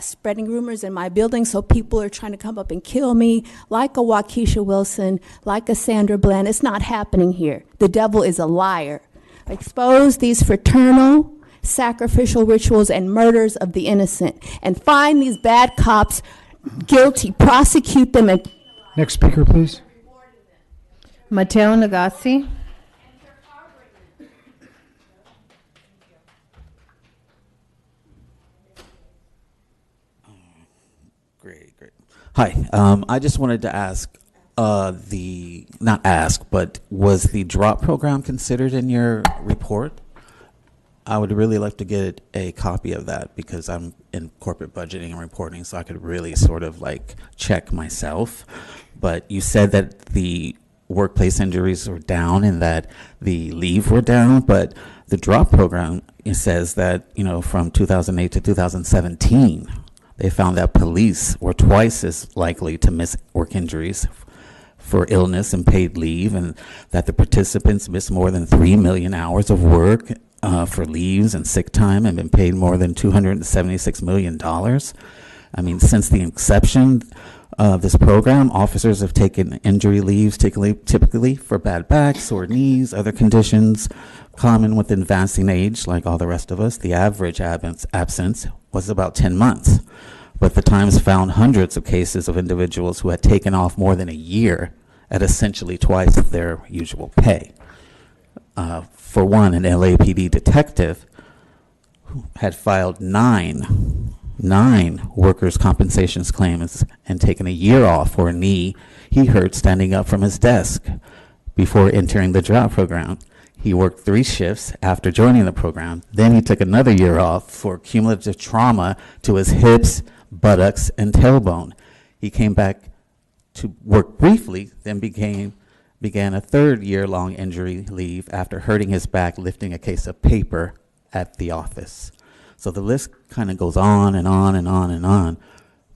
spreading rumors in my building so people are trying to come up and kill me, like a Waukesha Wilson, like a Sandra Bland. It's not happening here. The devil is a liar. Expose these fraternal, sacrificial rituals and murders of the innocent, and find these bad cops guilty, prosecute them. And Next speaker, please. Mateo Nagasi. Great. Hi, I just wanted to ask, but was the drop program considered in your report? I would really like to get a copy of that because I'm in corporate budgeting and reporting, so I could really sort of like check myself. But you said that the workplace injuries were down and that the leave were down, but the drop program, it says that, you know, from 2008 to 2017, they found that police were twice as likely to miss work injuries for illness and paid leave, and that the participants missed more than 3 million hours of work for leaves and sick time and been paid more than $276 million. I mean, since the inception of this program, officers have taken injury leaves typically for bad backs, sore knees, other conditions common with advancing age, like all the rest of us. The average absence was about 10 months. But the Times found hundreds of cases of individuals who had taken off more than a year at essentially twice their usual pay. For one, an LAPD detective had filed nine workers' compensation claims and taken a year off for a knee he hurt standing up from his desk before entering the drop program. He worked 3 shifts after joining the program. Then he took another year off for cumulative trauma to his hips, buttocks, and tailbone. He came back to work briefly, then began a 3rd year-long injury leave after hurting his back lifting a case of paper at the office. So the list kind of goes on and on and on and on,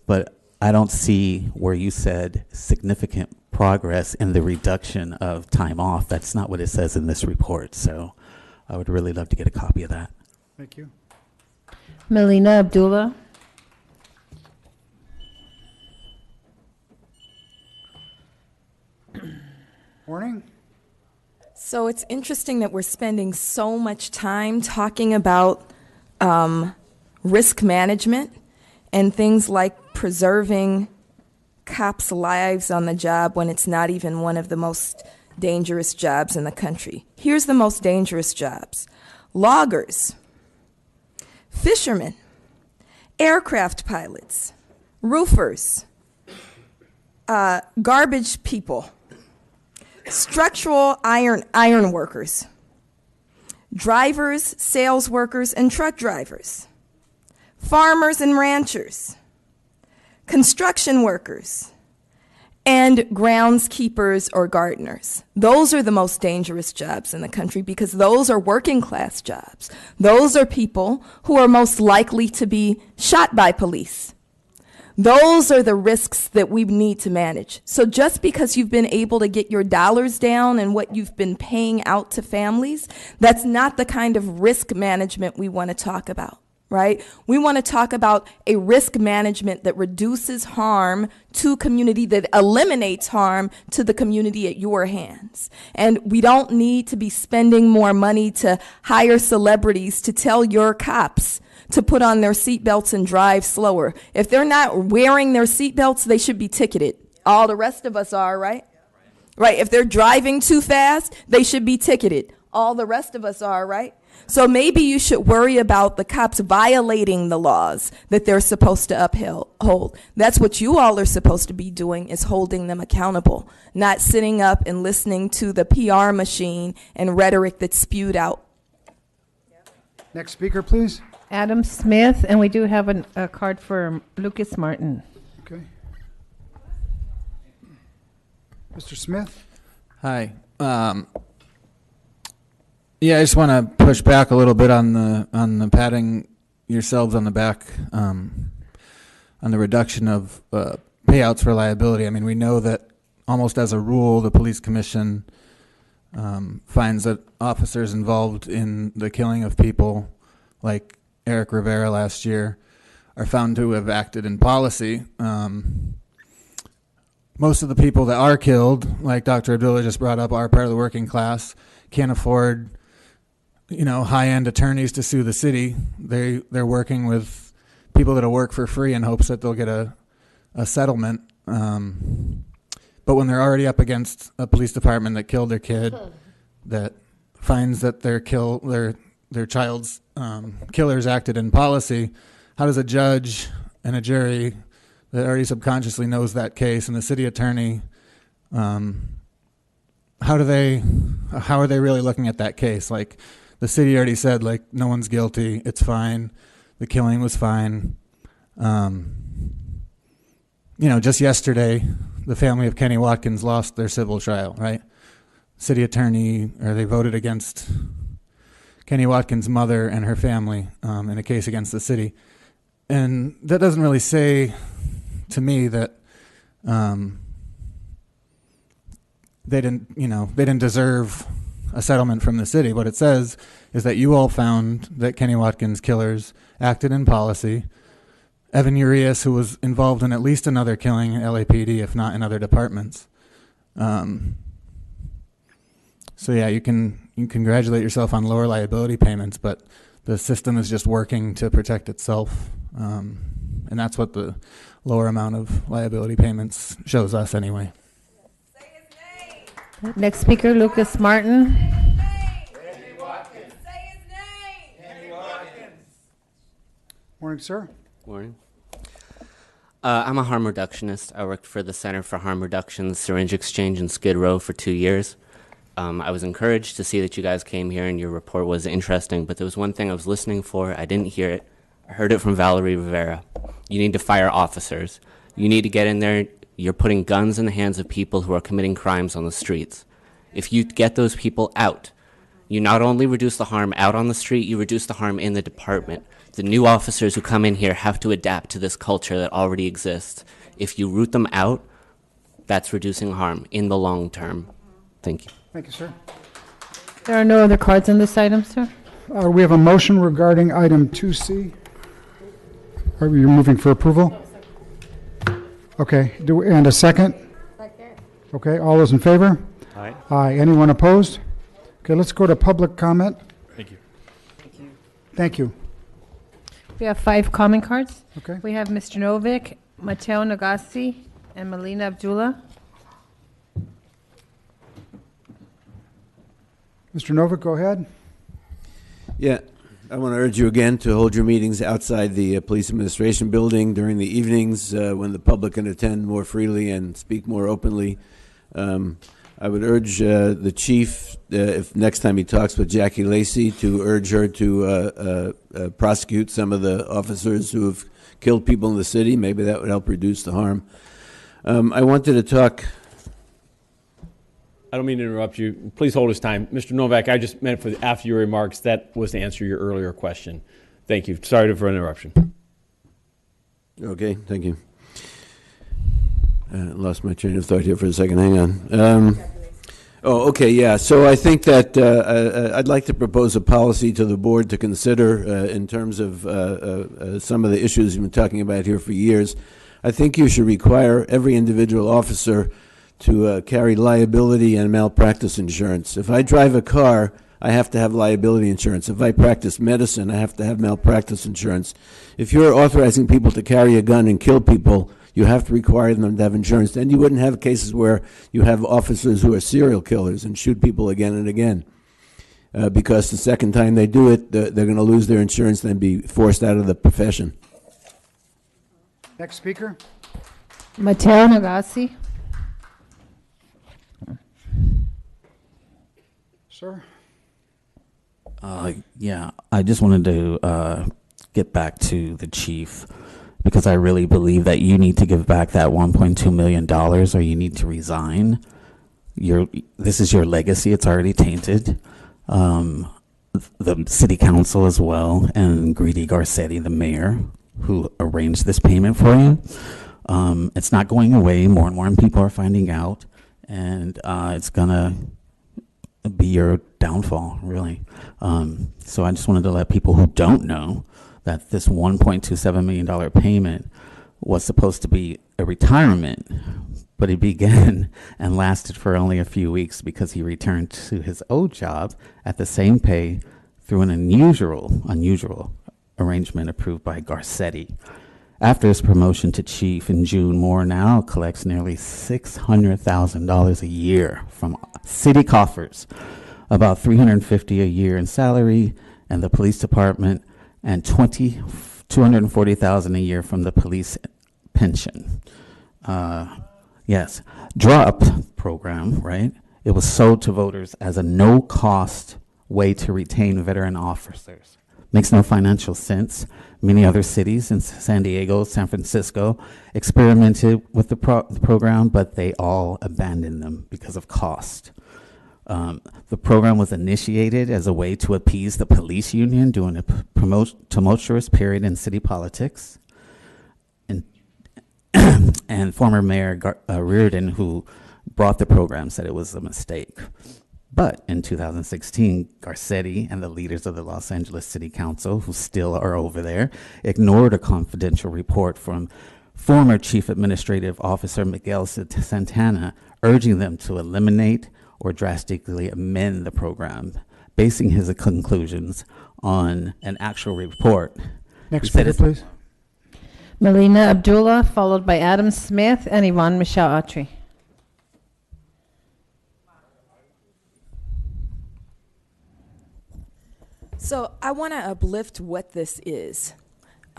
but I don't see where you said significant progress in the reduction of time off. That's not what it says in this report, so I would really love to get a copy of that. Thank you. Melina Abdullah. Morning. So it's interesting that we're spending so much time talking about risk management and things like preserving cops' lives on the job when it's not even one of the most dangerous jobs in the country. Here's the most dangerous jobs: loggers, fishermen, aircraft pilots, roofers, garbage people, structural iron workers, drivers, sales workers, and truck drivers, farmers and ranchers, construction workers, and groundskeepers or gardeners. Those are the most dangerous jobs in the country because those are working class jobs. Those are people who are most likely to be shot by police. Those are the risks that we need to manage. So just because you've been able to get your dollars down and what you've been paying out to families, that's not the kind of risk management we want to talk about, right? We want to talk about a risk management that reduces harm to community, that eliminates harm to the community at your hands. And we don't need to be spending more money to hire celebrities to tell your cops to put on their seatbelts and drive slower. If they're not wearing their seatbelts, they should be ticketed. All the rest of us are, right? Right, if they're driving too fast, they should be ticketed. All the rest of us are, right? So maybe you should worry about the cops violating the laws that they're supposed to uphold. That's what you all are supposed to be doing, is holding them accountable, not sitting up and listening to the PR machine and rhetoric that's spewed out. Next speaker, please. Adam Smith, and we do have a card for Lucas Martin. Okay. Mr. Smith? Hi. Yeah, I just want to push back a little bit on the patting yourselves on the back, on the reduction of payouts for liability. I mean, we know that almost as a rule, the police commission finds that officers involved in the killing of people, like Eric Rivera last year, are found to have acted in policy. Most of the people that are killed, like Dr. Abdullah just brought up, are part of the working class, can't afford, high-end attorneys to sue the city. They're working with people that'll work for free in hopes that they'll get a settlement. But when they're already up against a police department that killed their kid, that finds that their child's killers acted in policy, how does a judge and a jury that already subconsciously knows that case, and the city attorney, how are they really looking at that case? Like, the city already said, like, no one's guilty, it's fine, the killing was fine. Just yesterday, the family of Kenny Watkins lost their civil trial, right? City attorney, or they voted against Kenny Watkins' mother and her family in a case against the city. And that doesn't really say to me that they didn't deserve a settlement from the city. What it says is that you all found that Kenny Watkins' killers acted in policy. Evan Urias, who was involved in at least another killing in LAPD, if not in other departments. So yeah, you can congratulate yourself on lower liability payments, but the system is just working to protect itself. And that's what the lower amount of liability payments shows us anyway. Next speaker, Lucas Martin. Morning, sir. Morning. I'm a harm reductionist. I worked for the Center for Harm Reduction Syringe Exchange in Skid Row for 2 years. I was encouraged to see that you guys came here and your report was interesting, but there was one thing I was listening for. I didn't hear it. I heard it from Valerie Rivera. You need to fire officers. You need to get in there. You're putting guns in the hands of people who are committing crimes on the streets. If you get those people out, you not only reduce the harm out on the street, you reduce the harm in the department. The new officers who come in here have to adapt to this culture that already exists. If you root them out, that's reducing harm in the long term. Thank you. Thank you, sir. There are no other cards on this item, sir. We have a motion regarding item 2C. Are you moving for approval? Okay, and a second? Second. Okay, all those in favor? Aye. Aye. Anyone opposed? Okay, let's go to public comment. Thank you. Thank you. We have 5 comment cards. Okay. We have Mr. Novick, Mateo Nagasi, and Melina Abdullah. Mr. Novick, go ahead. Yeah, I want to urge you again to hold your meetings outside the police administration building during the evenings when the public can attend more freely and speak more openly. I would urge the chief, if next time he talks with Jackie Lacey, to urge her to prosecute some of the officers who have killed people in the city. Maybe that would help reduce the harm. I wanted to talk. I don't mean to interrupt you. Please hold his time. Mr. Novak, I just meant for after your remarks, that was to answer your earlier question. Thank you. Sorry for interruption. Okay, thank you. Lost my train of thought here for a second. Hang on. Okay, yeah. So I think that I'd like to propose a policy to the board to consider in terms of some of the issues you've been talking about here for years. I think you should require every individual officer to carry liability and malpractice insurance. If I drive a car, I have to have liability insurance. If I practice medicine, I have to have malpractice insurance. If you're authorizing people to carry a gun and kill people, you have to require them to have insurance. Then you wouldn't have cases where you have officers who are serial killers and shoot people again and again. because the second time they do it, they're going to lose their insurance and be forced out of the profession. Next speaker. Mateo Nagasi. Sir? Yeah, I just wanted to get back to the chief, because I really believe that you need to give back that $1.2 million, or you need to resign. This is your legacy. It's already tainted. The city council as well, and Greedy Garcetti, the mayor, who arranged this payment for you. It's not going away. More and more people are finding out, and it's gonna be your downfall, really. So I just wanted to let people who don't know that this $1.27 million payment was supposed to be a retirement, but it began and lasted for only a few weeks because he returned to his old job at the same pay through an unusual arrangement approved by Garcetti. After his promotion to chief in June, Moore now collects nearly $600,000 a year from city coffers, about $350 a year in salary and the police department, and $240,000 a year from the police pension. Yes, DRUP program, right? It was sold to voters as a no-cost way to retain veteran officers. Makes no financial sense. Many other cities in San Diego, San Francisco, experimented with the program, but they all abandoned them because of cost. The program was initiated as a way to appease the police union during a tumultuous period in city politics. And former Mayor Reardon, who brought the program, said it was a mistake. But in 2016, Garcetti and the leaders of the Los Angeles City Council, who still are over there, ignored a confidential report from former Chief Administrative Officer Miguel Santana, urging them to eliminate or drastically amend the program, basing his conclusions on an actual report. Next speaker, please. Melina Abdullah, followed by Adam Smith and Yvonne Michelle Autry. So I want to uplift what this is.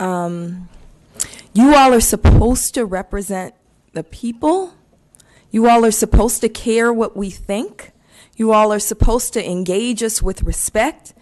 You all are supposed to represent the people. You all are supposed to care what we think. You all are supposed to engage us with respect.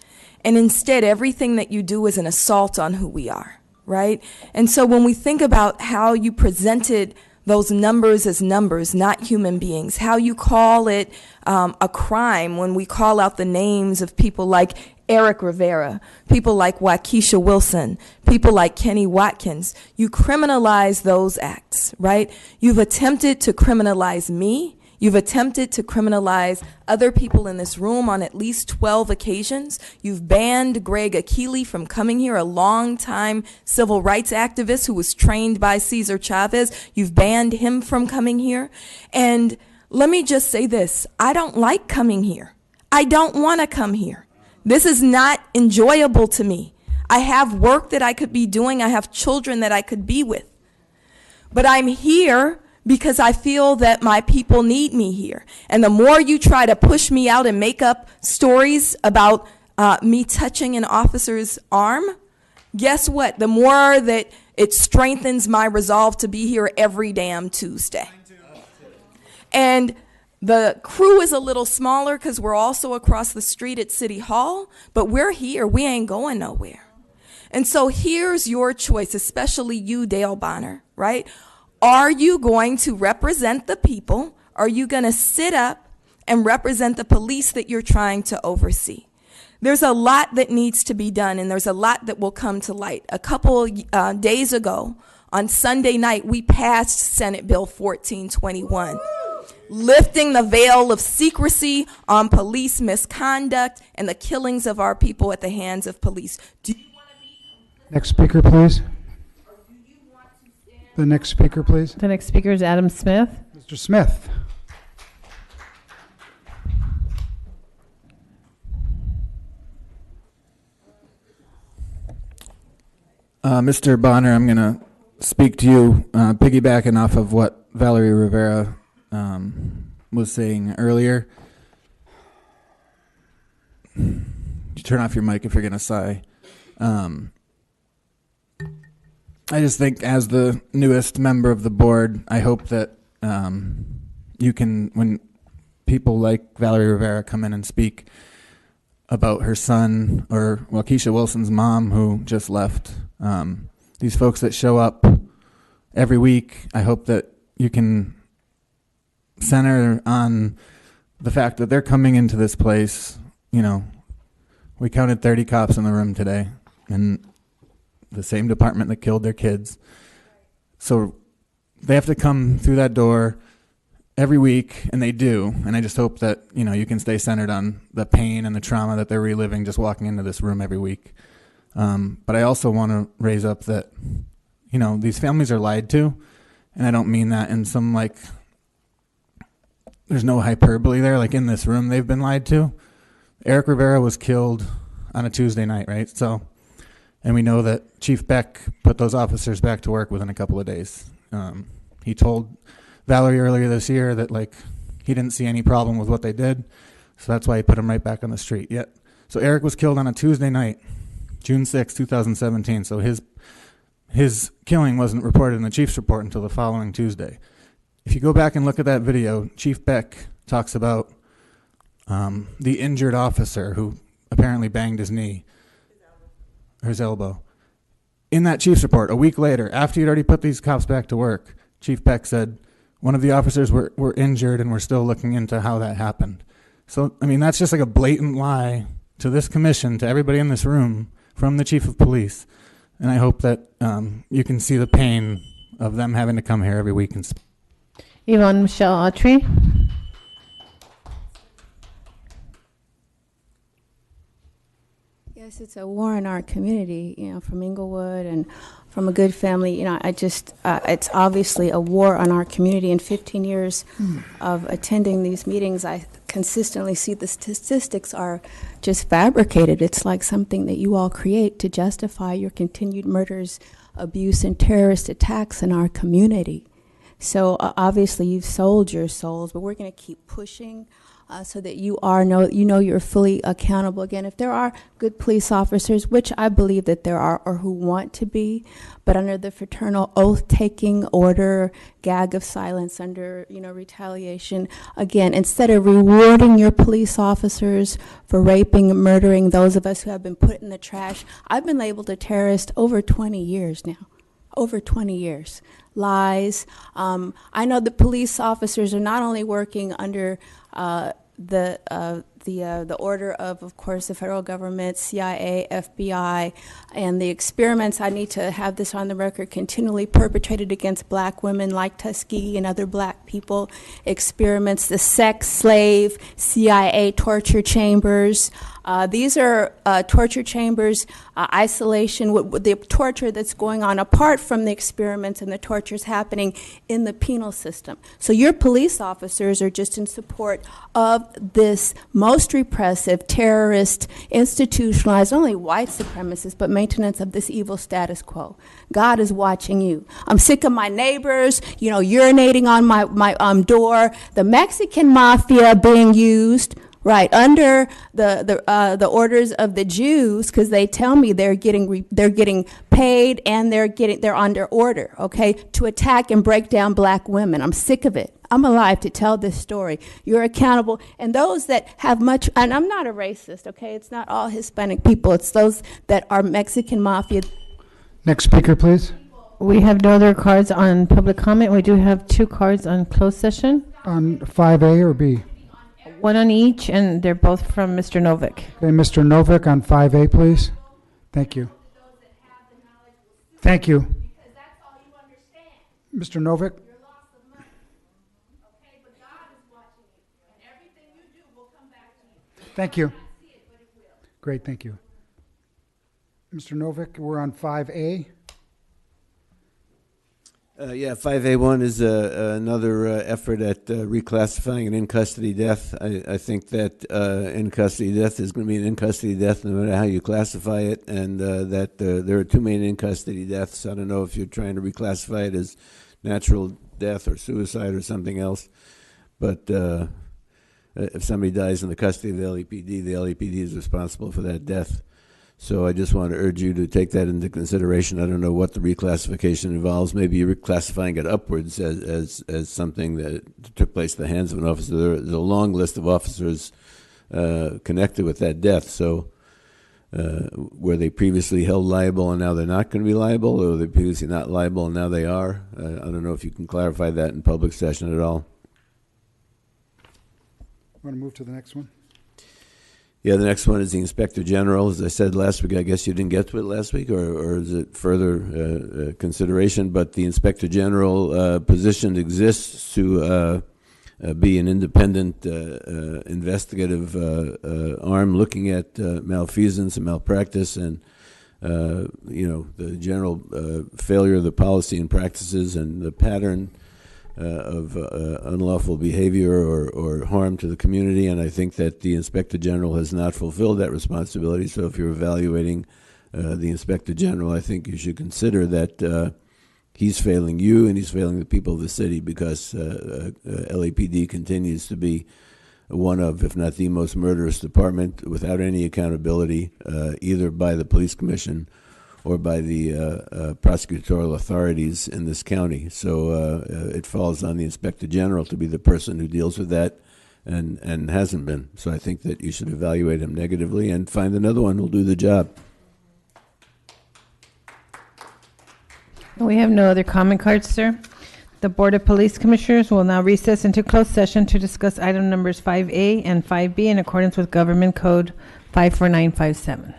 And instead, everything that you do is an assault on who we are, right? And so when we think about how you presented those numbers as numbers, not human beings, how you call it a crime when we call out the names of people like Eric Rivera, people like Waukesha Wilson, people like Kenny Watkins, you criminalize those acts, right? You've attempted to criminalize me. You've attempted to criminalize other people in this room on at least 12 occasions. You've banned Greg Akili from coming here, a longtime civil rights activist who was trained by Cesar Chavez. You've banned him from coming here. And let me just say this, I don't like coming here. I don't want to come here. This is not enjoyable to me. I have work that I could be doing. I have children that I could be with. But I'm here because I feel that my people need me here. And the more you try to push me out and make up stories about me touching an officer's arm, guess what? The more that it strengthens my resolve to be here every damn Tuesday. And the crew is a little smaller because we're also across the street at City Hall, but we're here. We ain't going nowhere. And so here's your choice, especially you, Dale Bonner, right? Are you going to represent the people? Are you going to sit up and represent the police that you're trying to oversee? There's a lot that needs to be done, and there's a lot that will come to light. A couple days ago, on Sunday night, we passed Senate Bill 1421. Lifting the veil of secrecy on police misconduct and the killings of our people at the hands of police. Do you want to be Next speaker, please. The next speaker, please. The next speaker is Adam Smith. Mr. Smith. Mr. Bonner, I'm going to speak to you, piggybacking off of what Valerie Rivera was saying earlier. you turn off your mic if you're going to sigh. I just think as the newest member of the board, I hope that you can, when people like Valerie Rivera come in and speak about her son, or well, Keisha Wilson's mom who just left, these folks that show up every week, I hope that you can center on the fact that they're coming into this place. You know, we counted 30 cops in the room today, and the same department that killed their kids. So they have to come through that door every week, and they do. And I just hope that, you know, you can stay centered on the pain and the trauma that they're reliving just walking into this room every week. But I also want to raise up that, you know, these families are lied to, and I don't mean that in some, like, there's no hyperbole there. Like, in this room, they've been lied to. Eric Rivera was killed on a Tuesday night, right? So, and we know that Chief Beck put those officers back to work within a couple of days. He told Valerie earlier this year that, like, he didn't see any problem with what they did, so that's why he put them right back on the street. Yet, so Eric was killed on a Tuesday night, June 6, 2017. So his killing wasn't reported in the chief's report until the following Tuesday. If you go back and look at that video, Chief Beck talks about the injured officer who apparently banged his knee, or his elbow. In that chief's report, a week later, after he'd already put these cops back to work, Chief Beck said one of the officers were injured and we're still looking into how that happened. So, I mean, that's just like a blatant lie to this commission, to everybody in this room, from the chief of police. And I hope that you can see the pain of them having to come here every week. And Yvonne Michelle Autry. Yes, it's a war in our community, you know, from Inglewood and from a good family. You know, it's obviously a war on our community. In 15 years of attending these meetings, I consistently see the statistics are just fabricated. It's like something that you all create to justify your continued murders, abuse, and terrorist attacks in our community. So obviously you've sold your souls, but we're going to keep pushing so that you're fully accountable. Again, if there are good police officers, which I believe that there are, or who want to be, but under the fraternal oath-taking order, gag of silence, under retaliation, again, instead of rewarding your police officers for raping and murdering those of us who have been put in the trash, I've been labeled a terrorist over 20 years now. Over 20 years. Lies. I know the police officers are not only working under the order of course, the federal government, CIA, FBI, and the experiments, I need to have this on the record, continually perpetrated against black women like Tuskegee and other black people, experiments, the sex slave, CIA torture chambers. These are torture chambers, isolation, with the torture that's going on apart from the experiments and the tortures happening in the penal system. So your police officers are just in support of this most repressive, terrorist, institutionalized, not only white supremacists, but maintenance of this evil status quo. God is watching you. I'm sick of my neighbors, urinating on my door, the Mexican mafia being used, right, under the orders of the Jews, because they tell me they're getting paid and they're under order, okay, to attack and break down black women. I'm sick of it. I'm alive to tell this story. You're accountable. And those that have much, and I'm not a racist, okay, it's not all Hispanic people, it's those that are Mexican mafia. Next speaker, please. We have no other cards on public comment. We do have 2 cards on closed session. On 5A or B? One on each, and they're both from Mr. Novick. Okay, Mr. Novick on 5A, please. Thank you. Thank you. Mr. Novick. Thank you. Great, thank you. Mr. Novick, we're on 5A. Yeah, 5A1 is another effort at reclassifying an in-custody death. I think that in-custody death is going to be an in-custody death no matter how you classify it, and that there are 2 main in-custody deaths. I don't know if you're trying to reclassify it as natural death or suicide or something else, but if somebody dies in the custody of the LAPD is responsible for that death. So I just want to urge you to take that into consideration. I don't know what the reclassification involves. Maybe you're reclassifying it upwards as something that took place at the hands of an officer. There's a long list of officers connected with that death. So were they previously held liable and now they're not going to be liable, or were they previously not liable and now they are? I don't know if you can clarify that in public session at all. Want to move to the next one? Yeah, the next one is the Inspector General. As I said last week, I guess you didn't get to it last week, or is it further consideration? But the Inspector General position exists to be an independent investigative arm looking at malfeasance and malpractice and, the general failure of the policy and practices and the pattern of unlawful behavior or harm to the community. And I think that the Inspector General has not fulfilled that responsibility. So if you're evaluating the Inspector General, I think you should consider that he's failing you and he's failing the people of the city, because LAPD continues to be one of, if not the most murderous department without any accountability, either by the police commission or by the prosecutorial authorities in this county. So it falls on the Inspector General to be the person who deals with that, and hasn't been. So I think that you should evaluate him negatively and find another one who'll do the job. We have no other comment cards, sir. The Board of Police Commissioners will now recess into closed session to discuss item numbers 5A and 5B in accordance with Government Code 54957.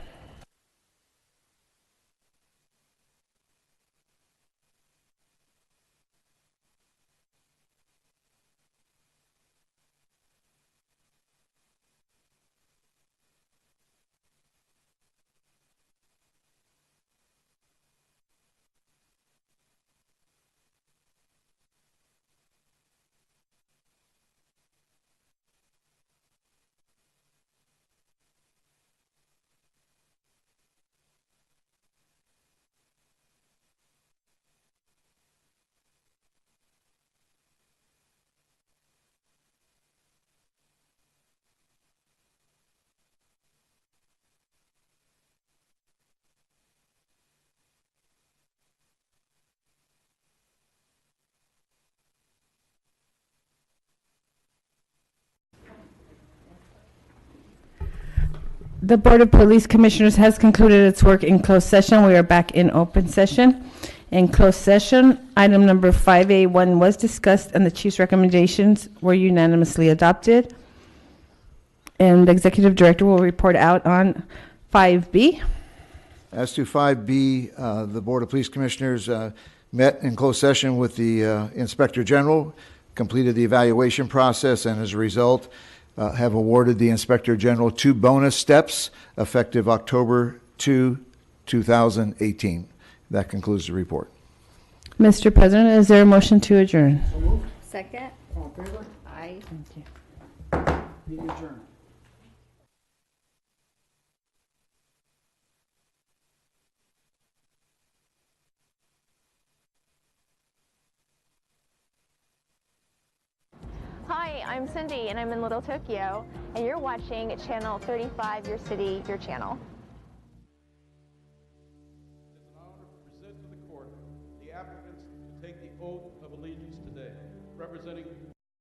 The Board of Police Commissioners has concluded its work in closed session. We are back in open session. In closed session, item number 5A1 was discussed and the chief's recommendations were unanimously adopted. And the executive director will report out on 5B. As to 5B, the Board of Police Commissioners met in closed session with the Inspector General, completed the evaluation process, and as a result, have awarded the Inspector General 2 bonus steps effective October 2, 2018. That concludes the report. Mr. President, is there a motion to adjourn? Second. All in favor? Aye. Thank you. Meeting adjourned. Hi, I'm Cindy, and I'm in Little Tokyo, and you're watching Channel 35, Your City, Your Channel. It is an honor to present to the court the applicants to take the oath of allegiance today, representing